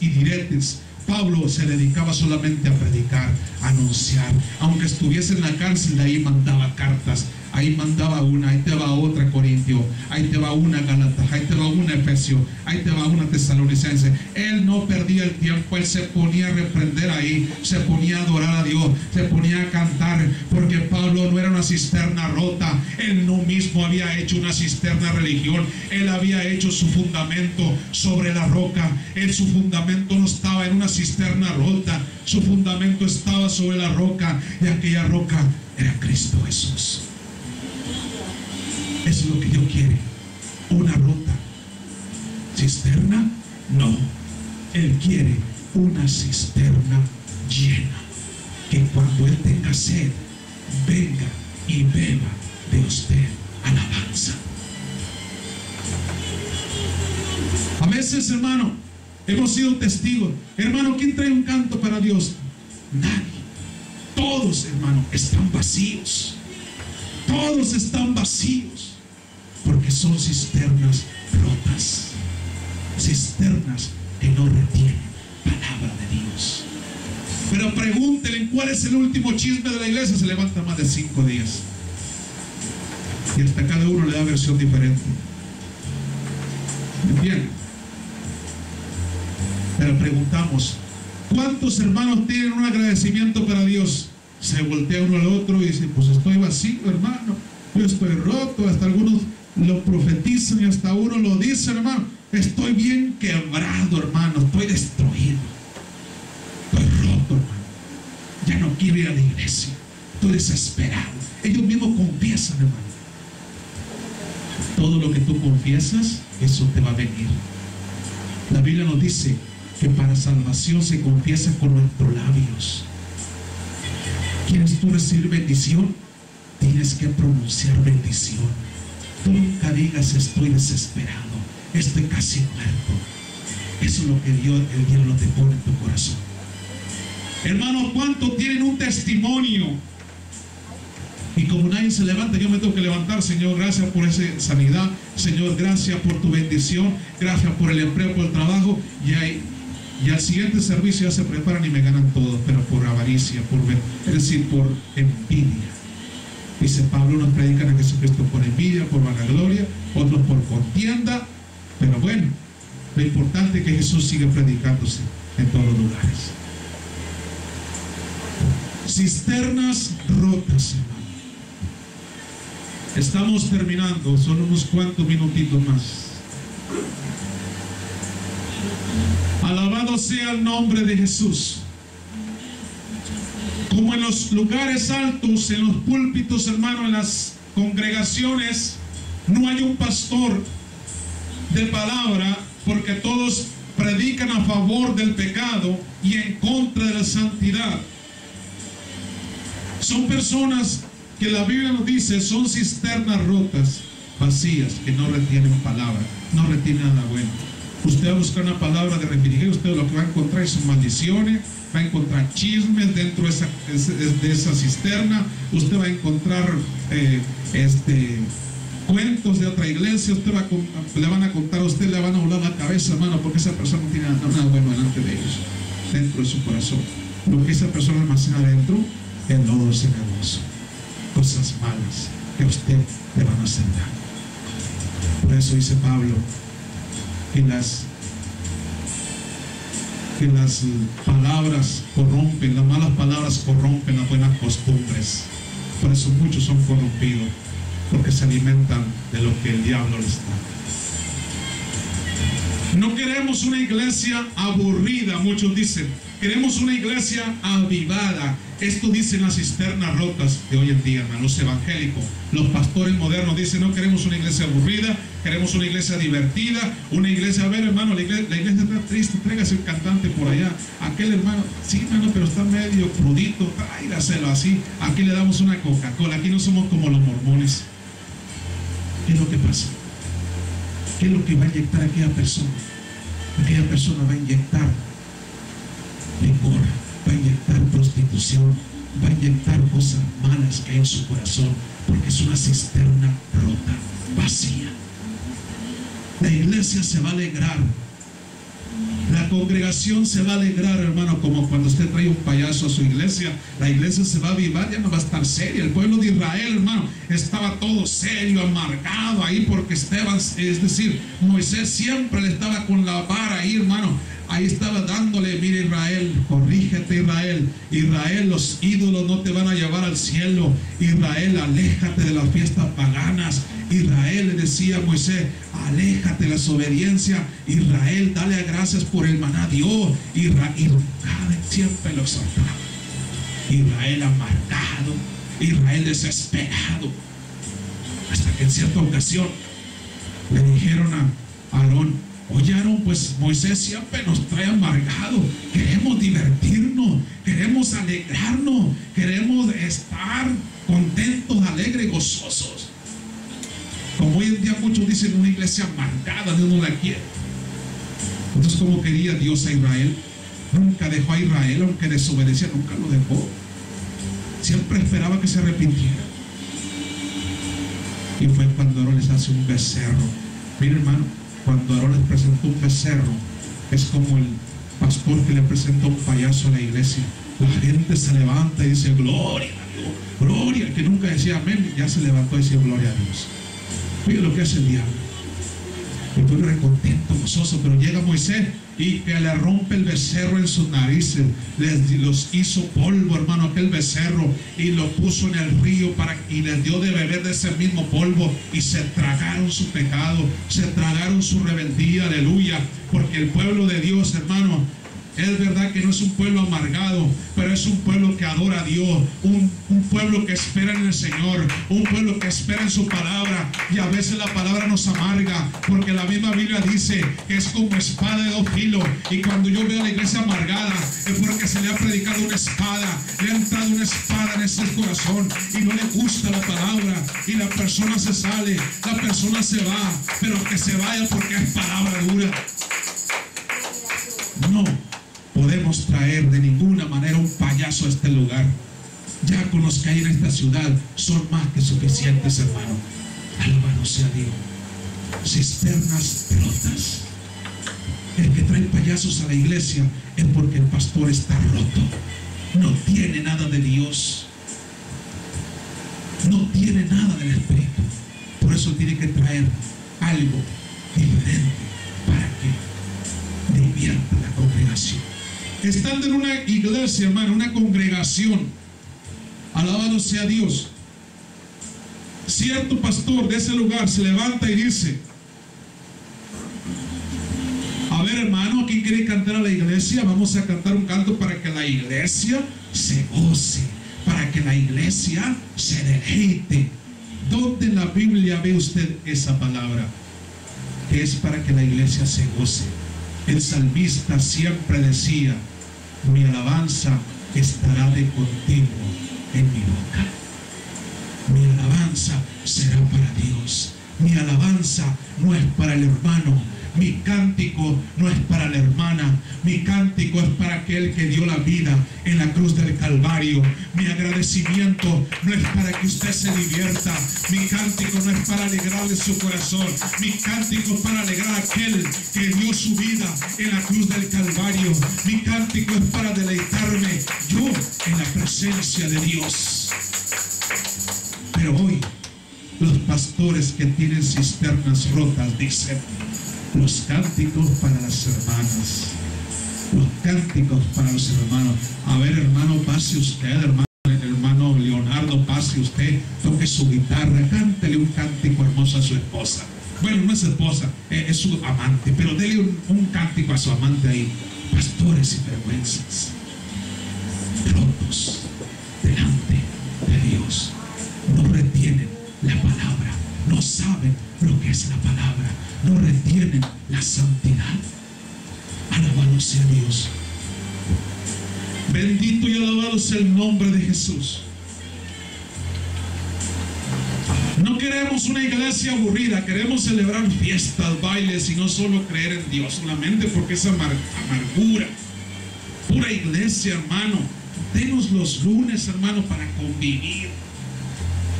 y diretes. Pablo se dedicaba solamente a predicar, a anunciar. Aunque estuviese en la cárcel, de ahí mandaba cartas. Ahí mandaba una, ahí te va otra Corintio, ahí te va una Gálatas, ahí te va una Efesio, ahí te va una Tesalonicense. Él no perdía el tiempo, él se ponía a reprender ahí, se ponía a adorar a Dios, se ponía a cantar, porque Pablo no era una cisterna rota. Él no mismo había hecho una cisterna religión. Él había hecho su fundamento sobre la roca. Su fundamento no estaba en una cisterna rota. Su fundamento estaba sobre la roca. Y aquella roca era Cristo Jesús. Eso es lo que Dios quiere. Una rota. ¿Cisterna? No. Él quiere una cisterna llena. Que cuando Él tenga sed, venga y beba de usted. Alabanza. A veces, hermano, hemos sido testigos. Hermano, ¿quién trae un canto para Dios? Nadie. Todos, hermano, están vacíos. Todos están vacíos. Porque son cisternas rotas. Cisternas que no retienen palabra de Dios. Pero pregúntenle cuál es el último chisme de la iglesia. Se levanta más de 5 días. Y hasta cada uno le da versión diferente. ¿Entienden? Pero preguntamos, ¿cuántos hermanos tienen un agradecimiento para Dios? Se voltea uno al otro y dice, pues estoy vacío, hermano. Yo estoy roto. Hasta algunos lo profetizan y hasta uno lo dice, hermano. Estoy bien quebrado, hermano. Estoy destruido. Estoy roto, hermano. Ya no quiero ir a la iglesia. Estoy desesperado. Ellos mismos confiesan, hermano. Todo lo que tú confiesas, eso te va a venir. La Biblia nos dice que para salvación se confiesa con nuestros labios. ¿Quieres tú recibir bendición? Tienes que pronunciar bendición. Tú nunca digas estoy desesperado, estoy casi muerto. Eso es lo que el diablo te pone en tu corazón. Hermano, ¿cuántos tienen un testimonio? Y como nadie se levanta, yo me tengo que levantar. Señor, gracias por esa sanidad. Señor, gracias por tu bendición. Gracias por el empleo, por el trabajo. Y al siguiente servicio ya se preparan y me ganan todos, pero por avaricia, es decir, por envidia. Dice Pablo, unos predican a Jesucristo por envidia, por vanagloria, otros por contienda. Pero bueno, lo importante es que Jesús sigue predicándose en todos los lugares. Cisternas rotas, hermano. Estamos terminando, son unos cuantos minutitos más. Alabado sea el nombre de Jesús. Como en los lugares altos, en los púlpitos, hermano, en las congregaciones, no hay un pastor de palabra, porque todos predican a favor del pecado y en contra de la santidad. Son personas que la Biblia nos dice son cisternas rotas, vacías, que no retienen palabra, no retienen nada bueno. Usted va a buscar una palabra de refrigerio, usted lo que va a encontrar son maldiciones, va a encontrar chismes dentro de esa cisterna, usted va a encontrar cuentos de otra iglesia, le van a contar a usted, le van a volar la cabeza, hermano, porque esa persona no tiene nada bueno delante de ellos, dentro de su corazón. Lo que esa persona almacena dentro es lodo cenagoso, cosas malas que a usted le van a hacer daño. Por eso dice Pablo que las palabras corrompen, las malas palabras corrompen las buenas costumbres. Por eso muchos son corrompidos, porque se alimentan de lo que el diablo les da. No queremos una iglesia aburrida, muchos dicen. Queremos una iglesia avivada. Esto dicen las cisternas rotas de hoy en día, hermano, los evangélicos. Los pastores modernos dicen, no queremos una iglesia aburrida, queremos una iglesia divertida, una iglesia, a ver, hermano, la iglesia está triste, tráigase el cantante por allá. Aquel hermano, sí, hermano, pero está medio crudito, tráigaselo así. Aquí le damos una Coca-Cola, aquí no somos como los mormones. ¿Qué es lo que pasa? ¿Qué es lo que va a inyectar aquella persona? Aquella persona va a inyectar licor, va a inyectar prostitución, va a inyectar cosas malas que hay en su corazón, porque es una cisterna rota, vacía. La iglesia se va a alegrar, la congregación se va a alegrar, hermano, como cuando usted trae un payaso a su iglesia. La iglesia se va a avivar, ya no va a estar seria. El pueblo de Israel, hermano, estaba todo serio, amargado ahí, porque Esteban, es decir, Moisés siempre le estaba con la vara ahí, hermano, ahí estaba dándole: mira Israel, corrígete Israel, Israel, los ídolos no te van a llevar al cielo, Israel, aléjate de las fiestas paganas, Israel, le decía a Moisés, aléjate de la desobediencia, Israel, dale gracias por el maná, Dios, Israel, siempre lo exaltaba. Israel amargado, Israel desesperado, hasta que en cierta ocasión le dijeron a Aarón: oye Aarón, pues Moisés siempre nos trae amargado, queremos divertirnos, queremos alegrarnos, queremos estar contentos, alegres, gozosos. Como hoy en día muchos dicen, una iglesia amargada, Dios no la quiere. Entonces, ¿cómo quería Dios a Israel? Nunca dejó a Israel, aunque desobedecía, nunca lo dejó. Siempre esperaba que se arrepintiera. Y fue cuando Aarón les hace un becerro. Mira hermano, cuando Aarón les presentó un becerro, es como el pastor que le presenta un payaso a la iglesia. La gente se levanta y dice: gloria a Dios, gloria. El que nunca decía amén, ya se levantó y decía: gloria a Dios. Mira lo que hace el diablo. Y fue recontento, gozoso. Pero llega Moisés y que le rompe el becerro en sus narices, los hizo polvo, hermano, aquel becerro, y lo puso en el río y les dio de beber de ese mismo polvo, y se tragaron su pecado, se tragaron su rebeldía, aleluya. Porque el pueblo de Dios, hermano, es verdad que no es un pueblo amargado, pero es un pueblo que adora a Dios, un pueblo que espera en el Señor, un pueblo que espera en su palabra. Y a veces la palabra nos amarga, porque la misma Biblia dice que es como espada de dos filos. Y cuando yo veo a la iglesia amargada, es porque se le ha predicado una espada, le ha entrado una espada en ese corazón y no le gusta la palabra, y la persona se sale, la persona se va, pero que se vaya porque es palabra dura. No podemos traer de ninguna manera un payaso a este lugar. Ya con los que hay en esta ciudad son más que suficientes, hermano. Alabado sea Dios. Cisternas rotas. El que trae payasos a la iglesia es porque el pastor está roto. No tiene nada de Dios. No tiene nada del Espíritu. Por eso tiene que traer algo diferente para que divierta la congregación. Estando en una iglesia, hermano, una congregación, alabado sea Dios, cierto pastor de ese lugar se levanta y dice: a ver hermano, ¿quién quiere cantar a la iglesia? Vamos a cantar un canto para que la iglesia se goce, para que la iglesia se deleite. ¿Dónde en la Biblia ve usted esa palabra? Que es para que la iglesia se goce. El salmista siempre decía: mi alabanza estará de continuo en mi boca. Mi alabanza será para Dios. Mi alabanza no es para el hermano. Mi cántico no es para la hermana. Mi cántico es para aquel que dio la vida en la cruz del Calvario. Mi agradecimiento no es para que usted se divierta. Mi cántico no es para alegrarle su corazón. Mi cántico es para alegrar a aquel que dio su vida en la cruz del Calvario. Mi cántico es para deleitarme yo en la presencia de Dios. Pero hoy los pastores que tienen cisternas rotas dicen: los cánticos para las hermanas, los cánticos para los hermanos. A ver hermano, pase usted, hermano Leonardo, pase usted, toque su guitarra, cántele un cántico hermoso a su esposa. Bueno, no es esposa, es su amante, pero dele un cántico a su amante ahí. Pastores sinvergüenzas, rotos delante de Dios, no retienen la palabra, no saben lo que es la palabra, no retienen la santidad. Alabado sea Dios. Bendito y alabado sea el nombre de Jesús. No queremos una iglesia aburrida, queremos celebrar fiestas, bailes y no solo creer en Dios solamente, porque es amargura. Pura iglesia, hermano. Denos los lunes, hermano, para convivir.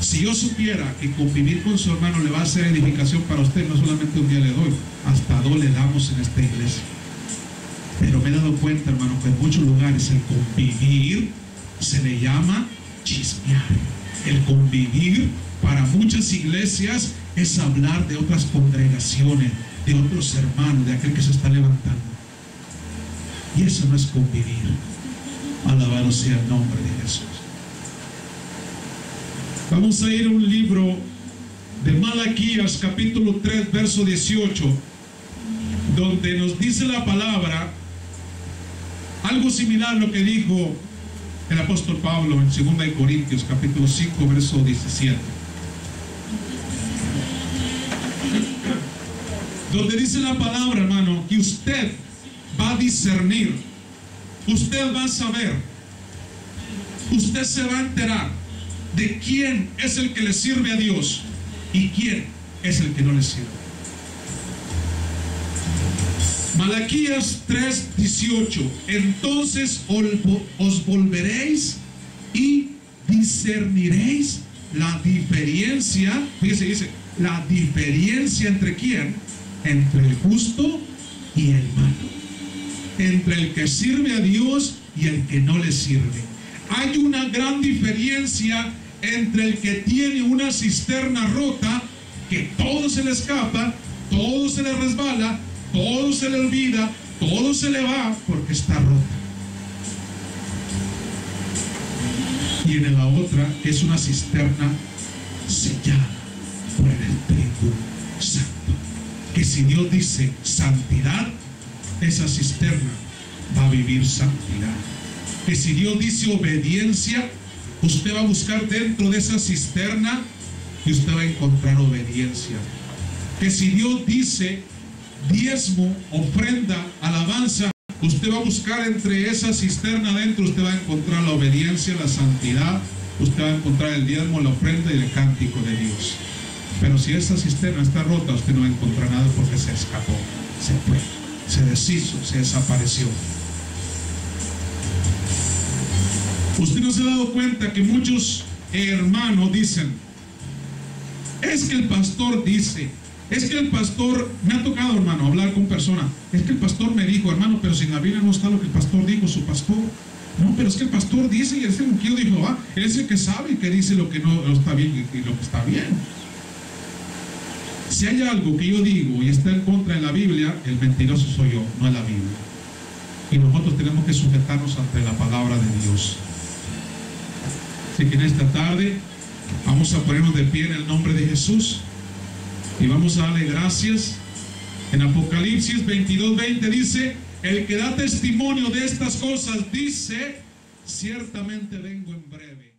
Si yo supiera que convivir con su hermano le va a hacer edificación para usted, no solamente un día le doy, hasta dos le damos en esta iglesia. Pero me he dado cuenta, hermano, que en muchos lugares el convivir se le llama chismear. El convivir para muchas iglesias es hablar de otras congregaciones, de otros hermanos, de aquel que se está levantando. Y eso no es convivir. Alabado sea el nombre de Jesús. Vamos a ir a un libro de Malaquías, capítulo 3, verso 18, donde nos dice la palabra algo similar a lo que dijo el apóstol Pablo en 2 Corintios, capítulo 5, verso 17. Donde dice la palabra, hermano, que usted va a discernir, usted va a saber, usted se va a enterar de quién es el que le sirve a Dios y quién es el que no le sirve. Malaquías 3:18. Entonces os volveréis y discerniréis la diferencia. Fíjese, dice, la diferencia entre quién, entre el justo y el malo, entre el que sirve a Dios y el que no le sirve. Hay una gran diferencia entre el que tiene una cisterna rota, que todo se le escapa, todo se le resbala, todo se le olvida, todo se le va porque está rota. Y en la otra es una cisterna sellada por el Espíritu Santo, que si Dios dice santidad, esa cisterna va a vivir santidad. Que si Dios dice obediencia, usted va a buscar dentro de esa cisterna y usted va a encontrar obediencia. Que si Dios dice diezmo, ofrenda, alabanza, usted va a buscar entre esa cisterna adentro, usted va a encontrar la obediencia, la santidad, usted va a encontrar el diezmo, la ofrenda y el cántico de Dios. Pero si esa cisterna está rota, usted no va a encontrar nada porque se escapó, se fue, se deshizo, se desapareció. Usted no se ha dado cuenta que muchos hermanos dicen, es que el pastor dice, es que el pastor, me ha tocado, hermano, hablar con personas, es que el pastor me dijo, hermano, pero si en la Biblia no está lo que el pastor dijo, su pastor. No, pero es que el pastor dice, y ese que dijo, él es el que sabe y que dice lo que no está bien y lo que está bien. Si hay algo que yo digo y está en contra de la Biblia, el mentiroso soy yo, no es la Biblia. Y nosotros tenemos que sujetarnos ante la palabra de Dios. Así que en esta tarde vamos a ponernos de pie en el nombre de Jesús y vamos a darle gracias. En Apocalipsis 22:20 dice, el que da testimonio de estas cosas dice, ciertamente vengo en breve.